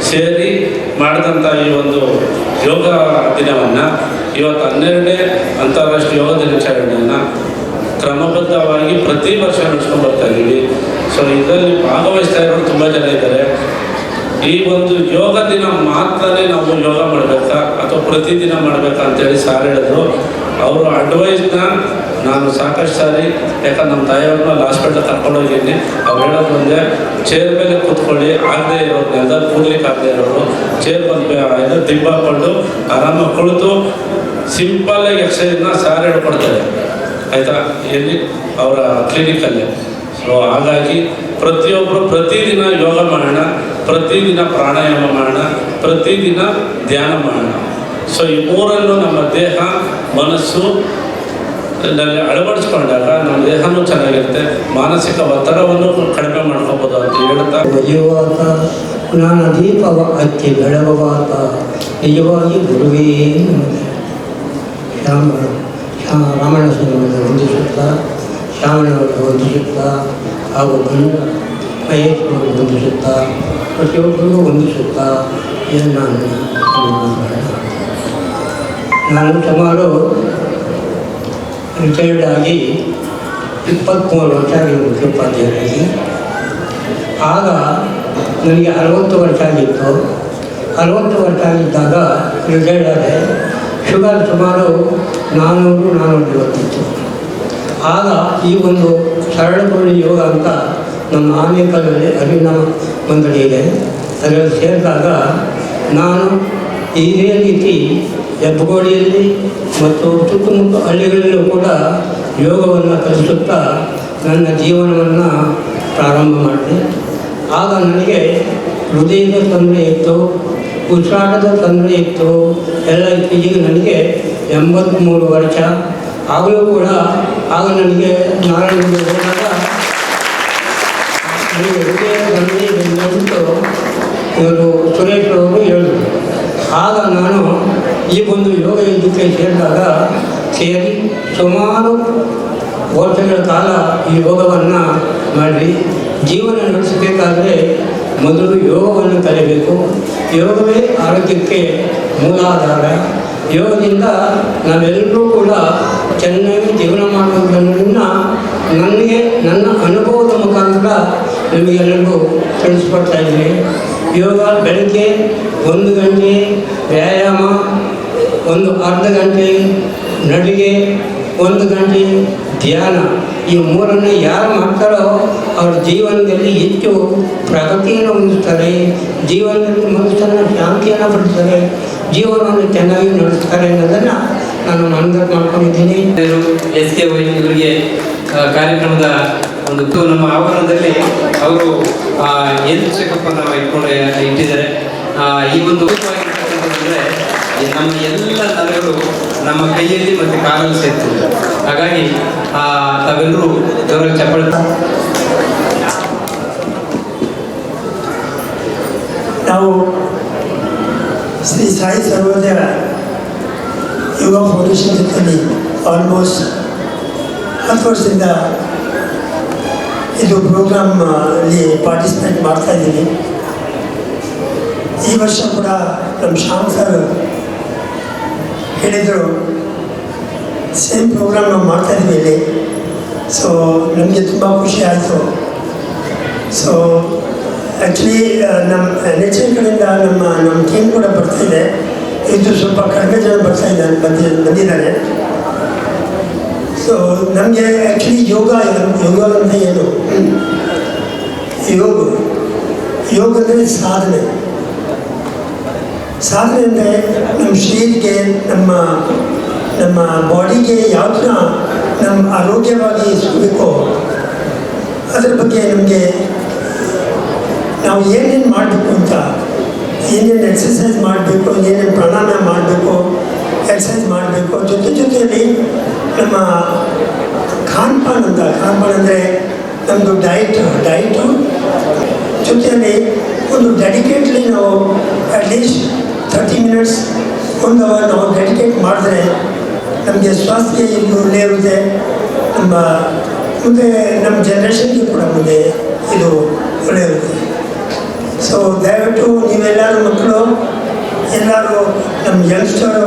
ಸೇರಿ ಮಾಡಿದಂಥ ಈ ಒಂದು ಯೋಗ ದಿನವನ್ನು ಇವತ್ತು 12ನೇ ಅಂತಾರಾಷ್ಟ್ರೀಯ ಯೋಗ ದಿನಾಚರಣೆಯನ್ನು ಕ್ರಮಬದ್ಧವಾಗಿ ಪ್ರತಿ ವರ್ಷ ನಡೆಸ್ಕೊಂಡು ಬರ್ತಾ ಇದ್ದೀವಿ. ಸೊ ಇದರಲ್ಲಿ ಭಾಗವಹಿಸ್ತಾ ಇರೋರು ತುಂಬ ಜನ ಇದ್ದಾರೆ. ಈ ಒಂದು ಯೋಗ ದಿನ ಮಾತ್ರನೇ ನಾವು ಯೋಗ ಮಾಡಬೇಕಾ ಅಥವಾ ಪ್ರತಿದಿನ ಮಾಡಬೇಕಾ ಅಂತೇಳಿ ಸಾರ್ ಹೇಳಿದ್ರು. ಅವರು ಅಡ್ವೈಸ್ನ ನಾನು ಸಾಕಷ್ಟು ಸಾರಿ, ಯಾಕಂದ್ರೆ ನಮ್ಮ ತಾಯಿಯವ್ರನ್ನ ಅಲ್ಲಿ ಹಾಸ್ಪಿಟಲ್ ಕರ್ಕೊಂಡೋಗಿದ್ದೀನಿ, ಅವ್ರು ಹೇಳೋದು ಒಂದೇ, ಚೇರ್ ಮೇಲೆ ಕೂತ್ಕೊಳ್ಳಿ, ಆಗದೆ ಇರೋರು ನೆಲದ ಕೂಡ್ಲಿಕ್ಕೆ ಆಗದೆ ಇರೋರು ಚೇರ್ ಬಂದು ದಿಬ್ಬ ಹಾಕ್ಕೊಂಡು ಆರಾಮಾಗಿ ಕುಳಿತು ಸಿಂಪಲ್ಲಾಗಿ ಎಕ್ಸಸೈಸ್ನ ಸಾರ್ ಹೇಳ್ಕೊಡ್ತಾರೆ, ಆಯಿತಾ, ಎಲ್ಲಿ ಅವರ ಕ್ಲಿನಿಕಲ್ಲಿ. ಸೊ ಹಾಗಾಗಿ ಪ್ರತಿಯೊಬ್ಬರು ಪ್ರತಿದಿನ ಯೋಗ ಮಾಡೋಣ, ಪ್ರತಿದಿನ ಪ್ರಾಣಾಯಾಮ ಮಾಡೋಣ, ಪ್ರತಿದಿನ ಧ್ಯಾನ ಮಾಡೋಣ. ಸೊ ಈ ಮೂರನ್ನು ನಮ್ಮ ದೇಹ, ಮನಸ್ಸು ಅಳವಡಿಸ್ಕೊಂಡಾಗ ನಮ್ಮ ದೇಹನೂ ಚೆನ್ನಾಗಿರುತ್ತೆ, ಮಾನಸಿಕ ಒತ್ತಡವನ್ನು ಕಡಿಮೆ ಮಾಡ್ಕೋಬೋದು ಅಂತ ಹೇಳ್ತಾ, ಒಯ್ಯುವಾತ ಜ್ಞಾನ ದೀಪವ ಹಚ್ಚಿ ಬೆಳಗುವಾತ ನಿಜವಾಗಿ ಗುರುವೇ ರಾಮಣ್ಣ ಸ್ವಾಮಿಯನ್ನು ವಂದಿಸುತ್ತಾ, ಶ್ರಾವಣವನ್ನು ವಂದಿಸುತ್ತಾ, ಹಾಗೂ ಮಹೇಶ್ವರನ್ನು ವಂದಿಸುತ್ತಾ, ಪ್ರತಿಯೊಬ್ಬರಿಗೂ ವಂದಿಸುತ್ತಾ ಇದನ್ನು ನಾನು ಸುಮಾರು ರಿಟೈರ್ಡ್ ಆಗಿ 23 ವರ್ಷ ಆಗಿದೆ ಮುಖ್ಯೋಪಾಧ್ಯಾಯರಾಗಿ. ಆಗ ನನಗೆ 60 ವರ್ಷ ಆಗಿತ್ತು. 60 ವರ್ಷ ಆಗಿದ್ದಾಗ ರಿಟೈರ್ಡ್ ಆದೆ. ಶುಗರ್ ಸುಮಾರು 400-450 ಆಗ ಈ ಒಂದು ಸರಳಗೊಳ್ಳಿ ಯೋಗ ಅಂತ ನಮ್ಮ ಆನೇಕಲ್ನಲ್ಲಿ ಅರಿವಿನ ಮಂಡಳಿ ಇದೆ, ಅದರಲ್ಲಿ ಸೇರಿದಾಗ ನಾನು ಇದೇ ರೀತಿ ಹೆಬ್ಬಗೋಡಿಯಲ್ಲಿ ಮತ್ತು ಸುತ್ತಮುತ್ತ ಹಳ್ಳಿಗಳಲ್ಲೂ ಕೂಡ ಯೋಗವನ್ನು ಕಲಿಸುತ್ತಾ ನನ್ನ ಜೀವನವನ್ನು ಪ್ರಾರಂಭ ಮಾಡಿದೆ. ಆಗ ನನಗೆ ಹೃದಯದ ತೊಂದರೆ ಇತ್ತು, ಉಸಿರಾಟದ ತೊಂದರೆ ಇತ್ತು, ಎಲ್ಲ ಇತ್ತು. ಈಗ ನನಗೆ 83 ವರ್ಷ. ಆಗಲೂ ಕೂಡ ಆಗ ನನಗೆ ನಾರಾಯಣಗೆ ಹೋದಾಗ ಹೃದಯ ತೊಂದರೆ ಬಂದುಬಿಟ್ಟು ಇವರು ಸುರೇಶ್ ಅವರು ಹೇಳಿದರು. ಆಗ ನಾನು ಈ ಒಂದು ಯೋಗ ಇದಕ್ಕೆ ಸೇರಿ ಸುಮಾರು ವರ್ಷಗಳ ಕಾಲ ಈ ಯೋಗವನ್ನು ಮಾಡಿ ಜೀವನ ನಡೆಸಬೇಕಾದ್ರೆ ಮೊದಲು ಯೋಗವನ್ನು ಕಲಿಯಬೇಕು. ಯೋಗವೇ ಆರೋಗ್ಯಕ್ಕೆ ಮೂಲಾಧಾರ. ಯೋಗದಿಂದ ನಾವೆಲ್ಲರೂ ಕೂಡ ಚೆನ್ನಾಗಿ ಜೀವನ ಮಾಡುವುದನ್ನು ನನಗೆ ನನ್ನ ಅನುಭವದ ಮುಖಾಂತರ ನಿಮಗೆಲ್ಲರಿಗೂ ತಿಳಿಸ್ಕೊಡ್ತಾ ಇದ್ದೀನಿ. ಯೋಗ ಬೆಳಗ್ಗೆ 1 ಗಂಟೆ ವ್ಯಾಯಾಮ, ಒಂದು ಅರ್ಧ ಗಂಟೆ ನಡಿಗೆ, 1 ಗಂಟೆ ಧ್ಯಾನ, ಈ ಮೂರನ್ನು ಯಾರು ಮಾಡ್ತಾರೋ ಅವ್ರ ಜೀವನದಲ್ಲಿ ಹೆಚ್ಚು ಪ್ರಗತಿಯನ್ನು ಹೊಂದಿಸ್ತಾರೆ, ಜೀವನದಲ್ಲಿ ಮನಸ್ಸನ್ನು ಶಾಂತಿಯನ್ನು ಪಡಿಸ್ತಾರೆ, ಜೀವನವನ್ನು ಚೆನ್ನಾಗಿ ನಡೆಸ್ತಾರೆ ಅನ್ನೋದನ್ನು ನಾನು ಮನದಟ್ಟು ಮಾಡ್ಕೊಂಡಿದ್ದೀನಿ. ಎಸ್ ಕೆ ವೈ ಇವರಿಗೆ ಕಾರ್ಯಕ್ರಮದ ಒಂದು ನಮ್ಮ ಆವರಣದಲ್ಲಿ ಅವರು ಹೆಲ್ತ್ ಚೆಕಪ್ ಅನ್ನು ಇಟ್ಟಿದ್ದಾರೆ. ಈ ಒಂದು ಅಂದರೆ ನಮ್ಮ ಎಲ್ಲ ನರಗಳು ನಮ್ಮ ಕೈಯಲ್ಲಿ ಮತ್ತು ಕಾಲಲ್ಲಿ ಸೇರ್ತದೆ. ಹಾಗಾಗಿ ತಾವೆಲ್ಲರೂ ಜೋರಾಗಿ ಚಪ್ಪಾಳೆ. ನಾವು ಶ್ರೀ ಸಾಯಿ ಸರ್ವೋದಯ ಯೋಗ ಫೌಂಡೇಶನ್ ಜೊತೆಯಲ್ಲಿ ಆಲ್ಮೋಸ್ಟ್ 10 ವರ್ಷದಿಂದ ಇದು ಪ್ರೋಗ್ರಾಮ್ ಅಲ್ಲಿ ಪಾರ್ಟಿಸಿಪೇಟ್ ಮಾಡ್ತಾ ಇದ್ದೀನಿ. ಈ ವರ್ಷ ಕೂಡ ನಮ್ಮ ಶ್ಯಾಮ್ ಸರ್ ಹೇಳಿದರು ಸೇಮ್ ಪ್ರೋಗ್ರಾಮ್ ನಾವು ಮಾಡ್ತಾಯಿದ್ದೀವಿ ಇಲ್ಲಿ. ಸೊ ನಮಗೆ ತುಂಬ ಖುಷಿ ಆಯಿತು. ಸೊ ಆ್ಯಕ್ಚುಲಿ ನಮ್ಮ NHM ಕಡೆಯಿಂದ ನಮ್ಮ ಟೀಮ್ ಕೂಡ ಬರ್ತಾಯಿದೆ. ಇದು ಸ್ವಲ್ಪ ಕಡಿಮೆ ಜನ ಬಂದಿದ್ದಾರೆ. ಸೊ ನಮಗೆ ಆ್ಯಕ್ಚುಲಿ ಯೋಗ ಅಂದರೆ ಏನು? ಯೋಗ ಅಂದರೆ ಸಾಧನೆ ಅಂದರೆ ನಮ್ಮ ಶರೀರಕ್ಕೆ ನಮ್ಮ ಬಾಡಿಗೆ ಯಾವ ಥರ ನಮ್ಮ ಆರೋಗ್ಯವಾಗಿ ಇರಬೇಕೋ ಅದ್ರ ಬಗ್ಗೆ ನಮಗೆ ನಾವು ಏನೇನು ಮಾಡಬೇಕು ಅಂತ, ಏನೇನು ಎಕ್ಸಸೈಸ್ ಮಾಡಬೇಕು, ಏನೇನು ಪ್ರಾಣಾಯಾಮ ಮಾಡಬೇಕು, ಎಕ್ಸಸೈಸ್ ಮಾಡಬೇಕು, ಜೊತೆಯಲ್ಲಿ ನಮ್ಮ ಖಾನ್ಪಾನ್ ಅಂದರೆ ನಮ್ಮದು ಡೈಟು ಜೊತೆಯಲ್ಲಿ ಒಂದು ಡೆಡಿಕೇಟ್ಲಿ ನಾವು ಅಟ್ಲೀಸ್ಟ್ 30 ಮಿನಿಟ್ಸ್ 1 ಅವರ್ ನಾವು ಡೆಡಿಕೇಟ್ ಮಾಡಿದ್ರೆ ನಮಗೆ ಸ್ವಾಸ್ಥ್ಯ ಒಳ್ಳೆ ಇರುತ್ತೆ. ಮುಂದೆ ನಮ್ಮ ಜನ್ರೇಷನ್ಗೆ ಕೂಡ ಮುಂದೆ ಇದು ಒಳ್ಳೆ ಇರುತ್ತೆ. ಸೊ ದಯವಿಟ್ಟು ನೀವೆಲ್ಲರೂ ಮಕ್ಕಳು ಎಲ್ಲರೂ ನಮ್ಮ ಯಂಗ್ಸ್ಟರು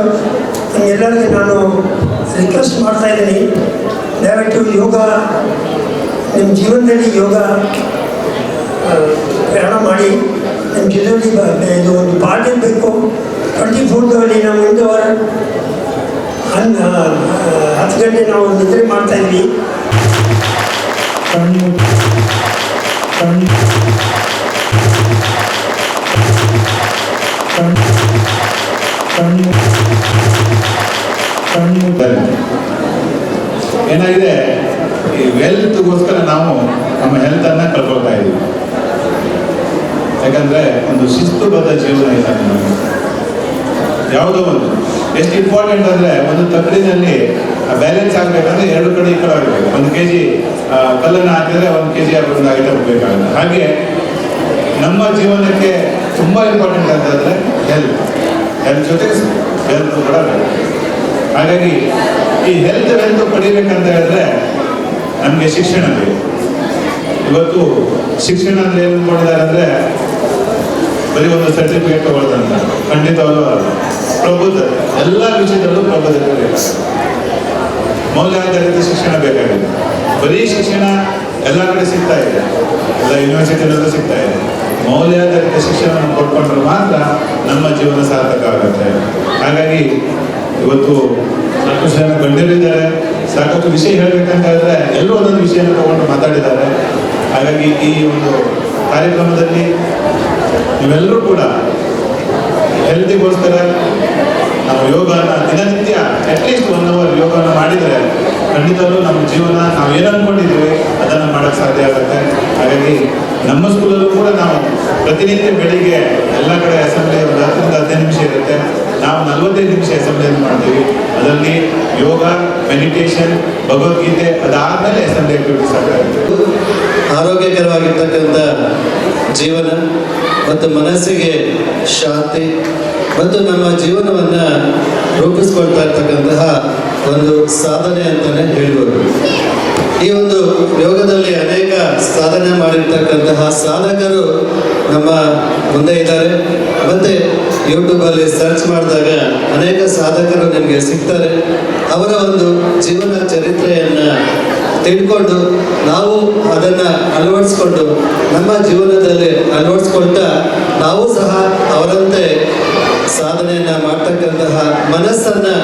ನಮ್ಮೆಲ್ಲರಿಗೆ ನಾನು ರಿಕ್ವೆಸ್ಟ್ ಮಾಡ್ತಾಯಿದ್ದೀನಿ, ದಯವಿಟ್ಟು ಯೋಗ ನಿಮ್ಮ ಜೀವನದಲ್ಲಿ ಯೋಗ ಪ್ರಯಾಣ ಮಾಡಿ. ನಮ್ಮ ಜೊತೆಯಲ್ಲಿ ಇದು ಒಂದು ಪಾರ್ಟ್ ಇರಬೇಕು. 24 ನಾವು 1 ಅವರ್ 10 ಗಂಟೆ ನಾವು ನಿದ್ರೆ ಮಾಡ್ತಾಯಿದ್ವಿ. ಏನಾಗಿದೆ, ಈ ವೆಲ್ತ್ಗೋಸ್ಕರ ನಾವು ನಮ್ಮ ಹೆಲ್ತನ್ನು ಕಳ್ಕೊಳ್ತಾ ಇದ್ದೀವಿ. ಯಾಕಂದರೆ ಒಂದು ಶಿಸ್ತುಬದ್ಧ ಜೀವನ ಇಲ್ಲ ನಮಗೆ. ಯಾವುದೋ ಒಂದು ಎಷ್ಟು ಇಂಪಾರ್ಟೆಂಟ್ ಅಂದರೆ ಒಂದು ತಕ್ಕಡಿನಲ್ಲಿ ಬ್ಯಾಲೆನ್ಸ್ ಆಗಬೇಕಂದ್ರೆ 2 ಕಡೆ ಈ ಕಡೆ ಆಗಬೇಕು. 1 kg ಕಲ್ಲನ್ನು ಹಾಕಿದರೆ 1 kg ಒಂದು ಐಟಮ್ ಬೇಕಾಗುತ್ತೆ. ಹಾಗೆ ನಮ್ಮ ಜೀವನಕ್ಕೆ ತುಂಬ ಇಂಪಾರ್ಟೆಂಟ್ ಅಂತಂದರೆ ಹೆಲ್ತ್ ಜೊತೆಗೆ ವೆಲ್ತ್ ಕೂಡ ಬೇಕು. ಹಾಗಾಗಿ ಈ ವೆಲ್ತ್ ಪಡಿಬೇಕಂತ ಹೇಳಿದ್ರೆ ನಮಗೆ ಶಿಕ್ಷಣ ಬೇಕು. ಇವತ್ತು ಶಿಕ್ಷಣ ಅಂದರೆ ಏನು ಮಾಡಿದ್ದಾರೆ ಅಂದರೆ ಬರೀ ಒಂದು ಸರ್ಟಿಫಿಕೇಟ್ ತಗೊಳ್ದಂತ ಖಂಡಿತವಾಗ್ಲೂ ಅಲ್ಲ. ಪ್ರಬುದ್ಧತೆ ಎಲ್ಲ ವಿಷಯದಲ್ಲೂ ಪ್ರಬುದ್ಧತೆ ಬೇಕಾಗುತ್ತೆ. ಮೌಲ್ಯಾಧಾರಿತ ಶಿಕ್ಷಣ ಬೇಕಾಗಿದೆ. ಬರೀ ಶಿಕ್ಷಣ ಎಲ್ಲ ಕಡೆ ಸಿಗ್ತಾ ಇದೆ, ಎಲ್ಲ ಯೂನಿವರ್ಸಿಟಿಗಳಲ್ಲೂ ಸಿಗ್ತಾ ಇದೆ. ಮೌಲ್ಯಾಧಾರಿತ ಶಿಕ್ಷಣವನ್ನು ಕೊಟ್ಕೊಂಡ್ರೆ ಮಾತ್ರ ನಮ್ಮ ಜೀವನ ಸಾರ್ಥಕ ಆಗುತ್ತೆ. ಹಾಗಾಗಿ ಇವತ್ತು ಸಾಕಷ್ಟು ಜನ ಗಣ್ಯರಿದ್ದಾರೆ, ಸಾಕಷ್ಟು ವಿಷಯ ಹೇಳಬೇಕಂತ ಹೇಳಿದ್ರೆ ಎಲ್ಲರೂ ಒಂದೊಂದು ವಿಷಯನ ತಗೊಂಡು ಮಾತಾಡಿದ್ದಾರೆ. ಹಾಗಾಗಿ ಈ ಒಂದು ಕಾರ್ಯಕ್ರಮದಲ್ಲಿ ನೀವೆಲ್ಲರೂ ಕೂಡ ಹೆಲ್ತಿಗೋಸ್ಕರ ನಾವು ಯೋಗನ ದಿನನಿತ್ಯ ಅಟ್ಲೀಸ್ಟ್ 1 ಅವರ್ ಯೋಗನ ಮಾಡಿದರೆ ಖಂಡಿತವೂ ನಮ್ಮ ಜೀವನ ನಾವು ಏನು ಅಂದ್ಕೊಂಡಿದ್ದೀವಿ ಅದನ್ನು ಮಾಡೋಕ್ಕೆ ಸಾಧ್ಯ ಆಗುತ್ತೆ. ಹಾಗಾಗಿ ನಮ್ಮ ಸ್ಕೂಲಲ್ಲೂ ಕೂಡ ನಾವು ಪ್ರತಿನಿತ್ಯ ಬೆಳಿಗ್ಗೆ ಎಲ್ಲ ಕಡೆ ಅಸೆಂಬ್ಲಿ ಒಂದು 10 ರಿಂದ 15 ನಿಮಿಷ ಇರುತ್ತೆ. ನಾವು 45 ನಿಮಿಷ ಅಸೆಂಬ್ಲಿಯನ್ನು ಮಾಡ್ತೀವಿ. ಅದರಲ್ಲಿ ಯೋಗ, ಮೆಡಿಟೇಷನ್, ಭಗವದ್ಗೀತೆ, ಅದಾದಮೇಲೆ ಅಸೆಂಬ್ಲಿ ಆಕ್ಟಿವಿಟೀಸ್ ಆಗ್ತಾಯಿರುತ್ತೆ. ಆರೋಗ್ಯಕರವಾಗಿರ್ತಕ್ಕಂಥ ಜೀವನ ಮತ್ತು ಮನಸ್ಸಿಗೆ ಶಾಂತಿ ಮತ್ತು ನಮ್ಮ ಜೀವನವನ್ನು ರೂಪಿಸ್ಕೊಳ್ತಾ ಇರ್ತಕ್ಕಂತಹ ಒಂದು ಸಾಧನೆ ಅಂತಲೇ ಹೇಳ್ಬೋದು. ಈ ಒಂದು ಯೋಗದಲ್ಲಿ ಅನೇಕ ಸಾಧನೆ ಮಾಡಿರ್ತಕ್ಕಂತಹ ಸಾಧಕರು ನಮ್ಮ ಮುಂದೆ ಇದ್ದಾರೆ. ಮತ್ತು ಯೂಟ್ಯೂಬಲ್ಲಿ ಸರ್ಚ್ ಮಾಡಿದಾಗ ಅನೇಕ ಸಾಧಕರು ನಿಮಗೆ ಸಿಗ್ತಾರೆ. ಅವರ ಒಂದು ಜೀವನ ಚರಿತ್ರೆಯನ್ನು ತಿಳ್ಕೊಂಡು ನಾವು ಅದನ್ನು ಅಳವಡಿಸ್ಕೊಂಡು ನಮ್ಮ ಜೀವನದಲ್ಲಿ ಅಳವಡಿಸ್ಕೊಳ್ತಾ ನಾವು ಸಹ ಅವರಂತೆ ಸಾಧನೆಯನ್ನು ಮಾಡ್ತಕ್ಕಂತಹ ಮನಸ್ಸನ್ನು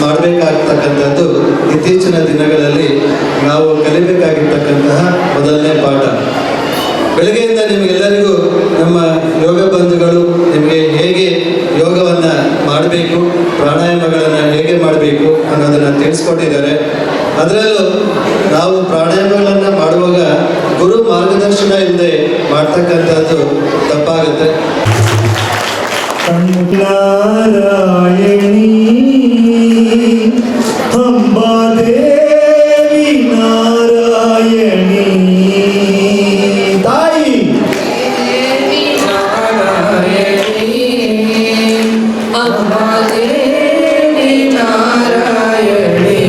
ಮಾಡಬೇಕಾಗ್ತಕ್ಕಂಥದ್ದು ಇತ್ತೀಚಿನ ದಿನಗಳಲ್ಲಿ ನಾವು ಕಲಿಬೇಕಾಗಿರ್ತಕ್ಕಂತಹ ಮೊದಲನೇ ಪಾಠ. ಬೆಳಗ್ಗೆಯಿಂದ ನಿಮಗೆಲ್ಲರಿಗೂ ನಮ್ಮ ಯೋಗ ಬಂಧುಗಳು ನಿಮಗೆ ಹೇಗೆ ಯೋಗವನ್ನು ಮಾಡಬೇಕು ಮಾಡಬೇಕು, ಪ್ರಾಣಾಯಾಮಗಳನ್ನು ಹೇಗೆ ಮಾಡಬೇಕು ಅನ್ನೋದನ್ನು ತಿಳಿಸ್ಕೊಟ್ಟಿದ್ದಾರೆ. ಅದರಲ್ಲೂ ನಾವು ಪ್ರಾಣಾಯಾಮಗಳನ್ನು ಮಾಡುವಾಗ ಗುರು ಮಾರ್ಗದರ್ಶನ ಇಲ್ಲದೆ ಮಾಡ್ತಕ್ಕಂಥದ್ದು ತಪ್ಪಾಗುತ್ತೆ. ನಾರಾಯಣಿ ಅಂಬಾದೇವಿ ನಾರಾಯಣಿ ತಾಯಿ ದೇವಿ ನಾರಾಯಣಿ ಅಂಬಾದೇವಿ ನಾರಾಯಣಿ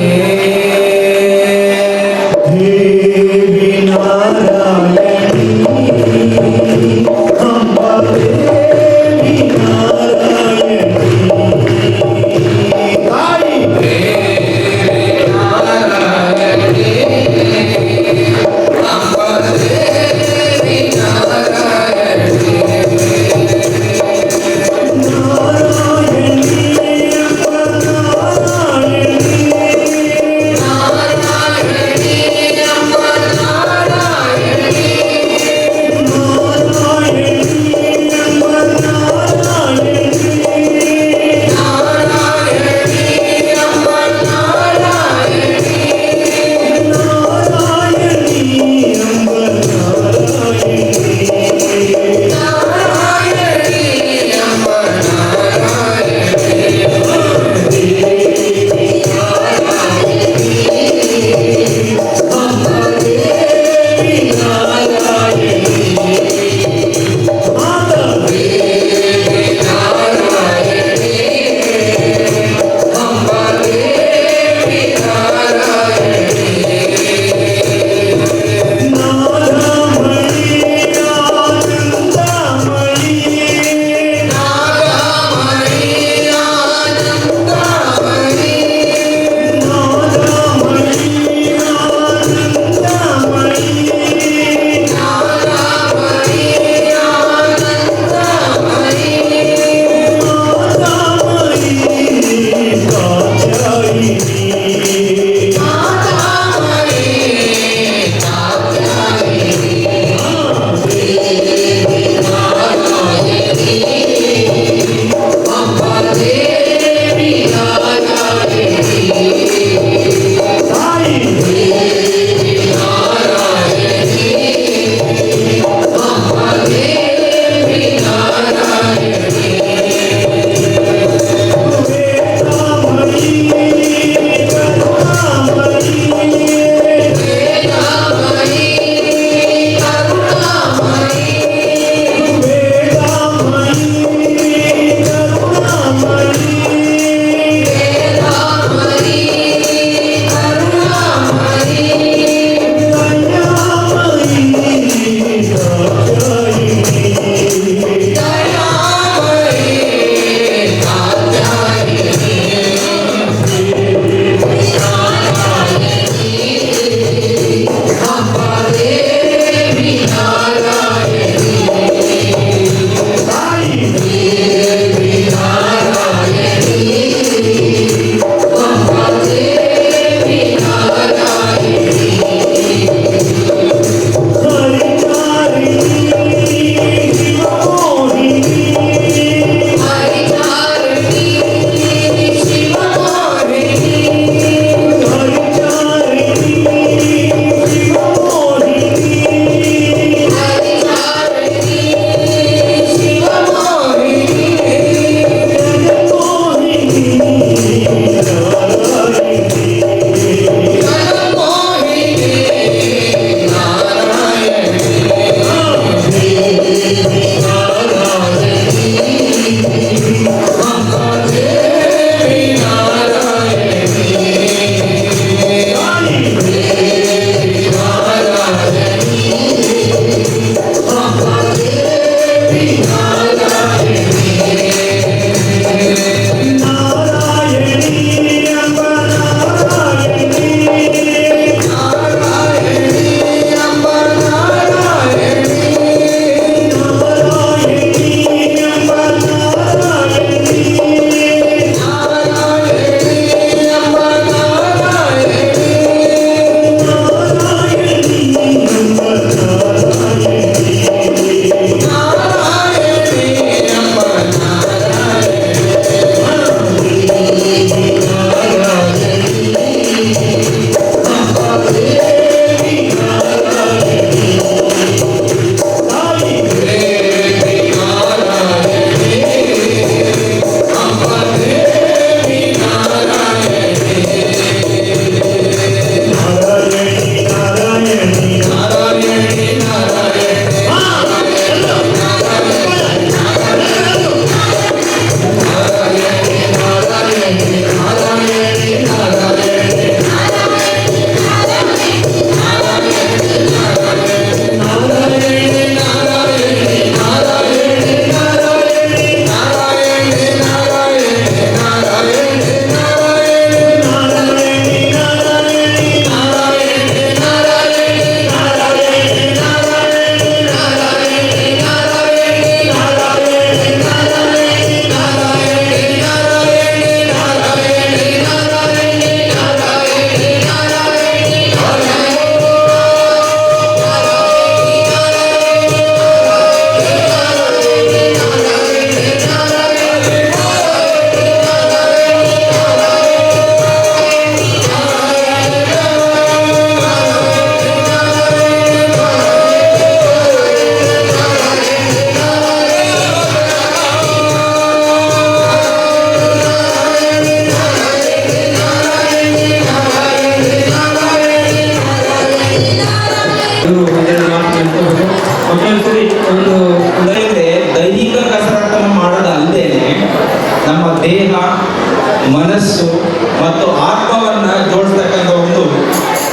ಮನಸ್ಸು ಮತ್ತು ಆತ್ಮವನ್ನ ಜೋಡಿಸ್ತಕ್ಕಂಥ ಒಂದು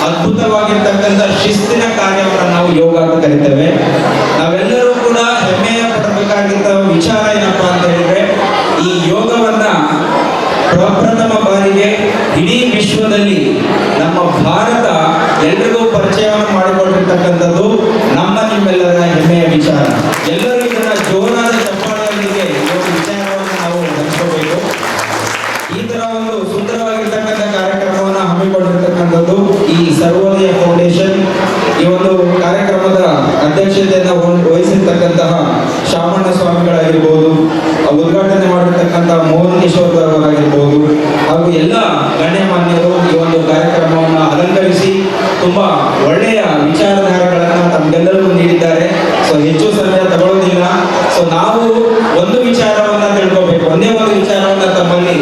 ಅದ್ಭುತವಾಗಿರ್ತಕ್ಕಂಥ ಶಿಸ್ತಿನ ಕಾರ್ಯವನ್ನು ನಾವು ಯೋಗ ಅಂತ ಕರಿತೇವೆ. ನಾವೆಲ್ಲರೂ ಕೂಡ ಹೆಮ್ಮೆಯ ಪಡಬೇಕಾಗಿದ್ದ ವಿಚಾರ ಏನಪ್ಪಾ ಅಂತ ಹೇಳಿದ್ರೆ, ಈ ಯೋಗವನ್ನ ಪ್ರಪ್ರಥಮ ಬಾರಿಗೆ ಇಡೀ ವಿಶ್ವದಲ್ಲಿ ನಮ್ಮ ಭಾರತ ಎಲ್ರಿಗೂ ಪರಿಚಯವನ್ನು ಮಾಡಿಕೊಂಡಿರ್ತಕ್ಕಂಥದ್ದು ನಮ್ಮ ನಿಮ್ಮೆಲ್ಲರ ಹೆಮ್ಮೆಯ ವಿಚಾರ. ಎಲ್ಲರೂ ಇದನ್ನ ಜೋರಾದ ಚಪ್ಪಾಳೆಯೊಂದಿಗೆ ಈ ಒಂದು ವಿಚಾರವನ್ನು ನಾವು ಹಂಚ್ಕೋಬೇಕು. ಈ ತರ ಒಂದು ಸುಂದರವಾಗಿರ್ತಕ್ಕಂಥ ಕಾರ್ಯಕ್ರಮವನ್ನು ಹಮ್ಮಿಕೊಂಡಿರ್ತಕ್ಕಂಥದ್ದು ಈ ಸರ್ವೋದಯ ಫೌಂಡೇಶನ್. ಈ ಒಂದು ಕಾರ್ಯಕ್ರಮದ ಅಧ್ಯಕ್ಷತೆಯನ್ನು ವಹಿಸಿರ್ತಕ್ಕಂತಹ ಶಾಮಣ್ಣ ಸ್ವಾಮಿಗಳಾಗಿರ್ಬೋದು, ಉದ್ಘಾಟನೆ ಮಾಡಿರ್ತಕ್ಕಂಥ ಮೋಹನ್ ಕಿಶೋರ್ ಅವರಾಗಿರ್ಬೋದು, ಹಾಗೂ ಎಲ್ಲ ಗಣ್ಯಮಾನ್ಯರು ಈ ಒಂದು ಕಾರ್ಯಕ್ರಮವನ್ನು ಅಲಂಕರಿಸಿ ತುಂಬಾ ಒಳ್ಳೆಯ ವಿಚಾರಧಾರೆಗಳನ್ನು ತಮ್ಗೆಲ್ಲರಿಗೂ ನೀಡಿದ್ದಾರೆ. ಸೊ ಹೆಚ್ಚು ಸಮಯ ತಗೊಳ್ಳೋದಿಲ್ಲ. ಸೊ ನಾವು ಒಂದು ವಿಚಾರವನ್ನ ತಿಳ್ಕೋಬೇಕು, ಒಂದೇ ಒಂದು ವಿಚಾರವನ್ನ ತಮ್ಮಲ್ಲಿ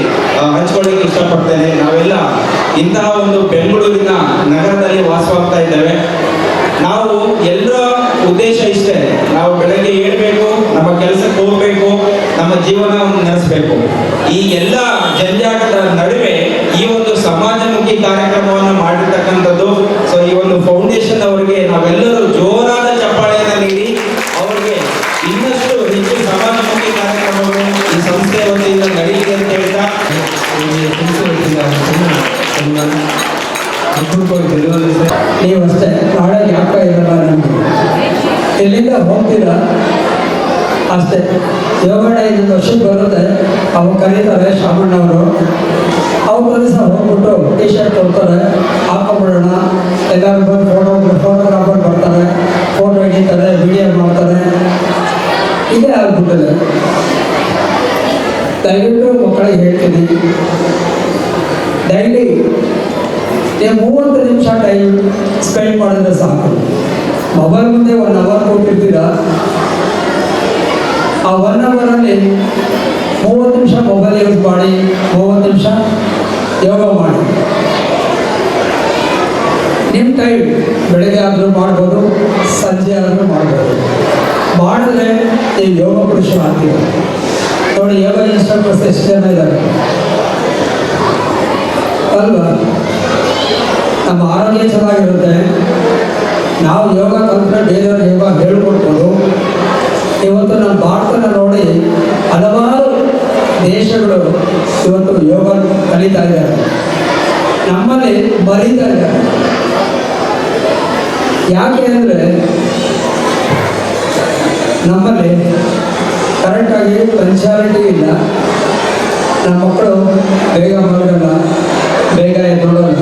ಹಂಚ್ಕೊಳ್ಳಿಕ್ಕೆ ಇಷ್ಟಪಡ್ತೇನೆ. ನಾವೆಲ್ಲ ಇಂತಹ ಒಂದು ಬೆಂಗಳೂರಿನ ನಗರದಲ್ಲಿ ವಾಸವಾಗ್ತಾ ಇದ್ದೇವೆ. ನಾವು ಎಲ್ಲರ ಉದ್ದೇಶ ಇಷ್ಟೇ, ನಾವು ಬೆಳಗ್ಗೆ ಏಳಬೇಕು, ನಮ್ಮ ಕೆಲಸಕ್ಕೆ ಹೋಗ್ಬೇಕು, ನಮ್ಮ ಜೀವನವನ್ನು ನಡೆಸಬೇಕು. ಈ ಎಲ್ಲ ಜಂಜಾಟದ ನಡುವೆ ಈ ಒಂದು ಸಮಾಜಮುಖಿ ಕಾರ್ಯಕ್ರಮವನ್ನು ಮಾಡಿರ್ತಕ್ಕಂಥದ್ದು. ಸೊ ಈ ಒಂದು ಫೌಂಡೇಶನ್ ಅವರಿಗೆ ನಾವೆಲ್ಲರೂ ಜೋರಾದ ಚಪ್ಪಾಳೆಯನ್ನು ನೀಡಿ ಅವರಿಗೆ ಇನ್ನಷ್ಟು ಹೆಚ್ಚು ಸಮಾಜಮುಖಿ ಕಾರ್ಯಕ್ರಮಗಳು ಈ ಸಂಸ್ಥೆಯ ವತಿಯಿಂದ ನಡೀಲಿದೆ ಅಂತ ಹೇಳ್ತಾ ನೀವು ಅಷ್ಟೇ ನಾಳೆ ಜ್ಞಾಪಕ ಇರಲ್ಲ ನಮಗೆ. ಎಲ್ಲಿಂದ ಹೋಗ್ತೀರಾ ಅಷ್ಟೇ. ಯೋಗ ಡೇ ಇನ್ನೊಂದು ವರ್ಷಕ್ಕೆ ಬರುತ್ತೆ. ಅವ್ರು ಕರೀತಾರೆ ಶಾಮಣ್ಣವರು. ಅವ್ರ ದಿವಸ ಹೋಗ್ಬಿಟ್ಟು ಟಿ ಶರ್ಟ್ ಕೊಡ್ತಾರೆ, ಹಾಕೊಂಡ್ಬಿಡೋಣ. ಎಲ್ಲರೂ ಬಂದು ಫೋಟೋಗ್ರಾಫರ್ ಬರ್ತಾರೆ, ಫೋಟೋ ಹಿಡಿತಾರೆ, ವಿಡಿಯೋ ಮಾಡ್ತಾರೆ. ಇದೇ ಆಗ್ಬಿಟ್ಟಿದೆ. ದಯವಿಟ್ಟು ಮಕ್ಕಳಿಗೆ ಹೇಳ್ತೀನಿ, ಡೈಲಿ ನೀವು 30 ನಿಮಿಷ ಟೈಮ್ ಸ್ಪೆಂಡ್ ಮಾಡಿದ್ರೆ ಸಾಕು. ಮೊಬೈಲ್ ಮುಂದೆ 1 ಅವರ್ ಕೊಟ್ಟಿರ್ತೀರಾ, ಆ 1 ಅವರಲ್ಲಿ 30 ನಿಮಿಷ ಮೊಬೈಲ್ ಯೂಸ್ ಮಾಡಿ, 30 ನಿಮಿಷ ಯೋಗ ಮಾಡಿ. ನಿಮ್ಮ ಟೈಮ್ ಬೆಳಗ್ಗೆ ಆದರೂ ಮಾಡ್ಬೋದು, ಸಂಜೆ ಆದರೂ ಮಾಡ್ಬೋದು. ಮಾಡಿದ್ರೆ ನೀವು ಯೋಗ ಪುರುಷ ಆಗ್ತೀರ. ನೋಡಿ, ಯೋಗ ಇನ್ಸ್ಟ್ರಕ್ಟರ್ಸ್ ಎಷ್ಟು ಜನ ಇದ್ದಾರೆ ಅಲ್ವಾ? ನಮ್ಮ ಆರೋಗ್ಯ ಚೆನ್ನಾಗಿರುತ್ತೆ. ನಾವು ಯೋಗ ಕಲ್ತ್ರೆ ಬೇರೆಯವ್ರಿಗೆ ಯೋಗ ಹೇಳ್ಕೊಡ್ಬೋದು. ಇವತ್ತು ನಮ್ಮ ಭಾರತನ ನೋಡಿ ಹಲವಾರು ದೇಶಗಳು ಇವತ್ತು ಯೋಗ ಕಲಿತಾ ಇದ್ದಾರೆ. ನಮ್ಮಲ್ಲಿ ಮರೀತಾ ಇದ್ದಾರೆ. ಯಾಕೆ ಅಂದರೆ ನಮ್ಮಲ್ಲಿ ಕರೆಕ್ಟಾಗಿ ಪಂಚಾಲಿಟಿ ಇಲ್ಲ. ನಮ್ಮ ಮಕ್ಕಳು ಬೇಗ ಮಲಗಲ್ಲ, ಬೇಗ ಎದ್ದೋಳಲ್ಲ.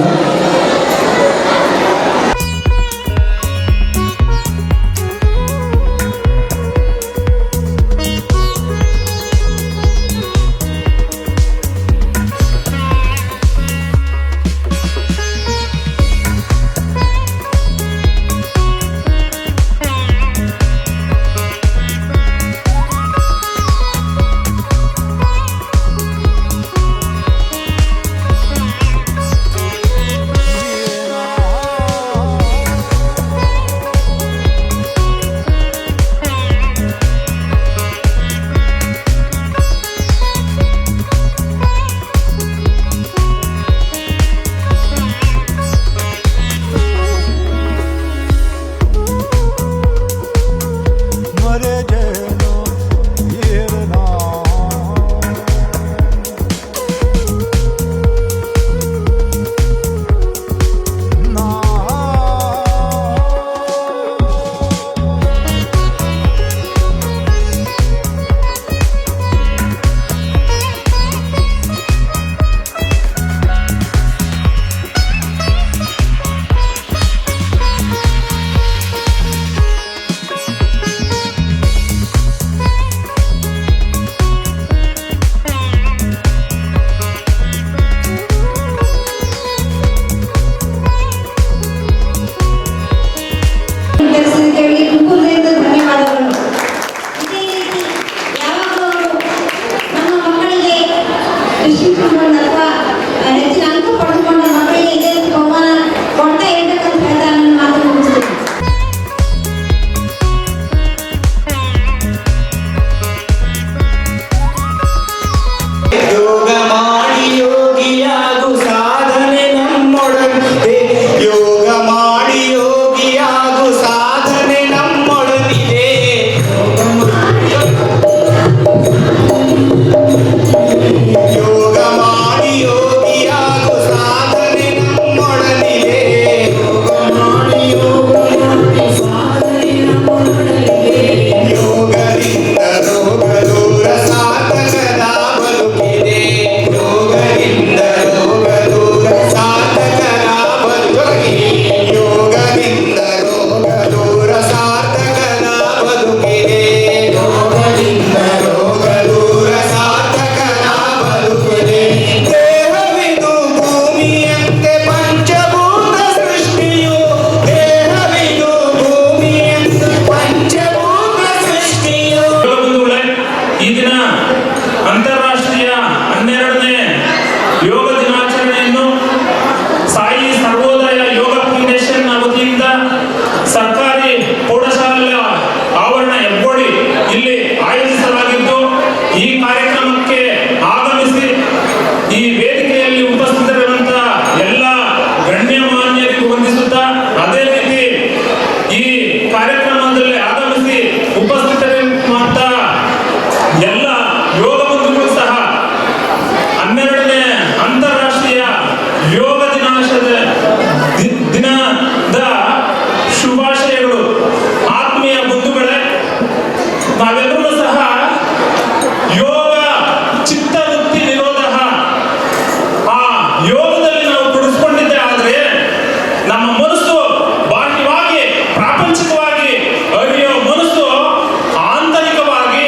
ಯೋಗದಲ್ಲಿ ನಾವು ತೊಡಗಿಸ್ಕೊಂಡಿದ್ದೆ ಆದರೆ ನಮ್ಮ ಮನಸ್ಸು ಬಾಹ್ಯವಾಗಿ ಪ್ರಾಪಂಚಿಕವಾಗಿ ಅರಿಯೋ ಮನಸ್ಸು ಆಂತರಿಕವಾಗಿ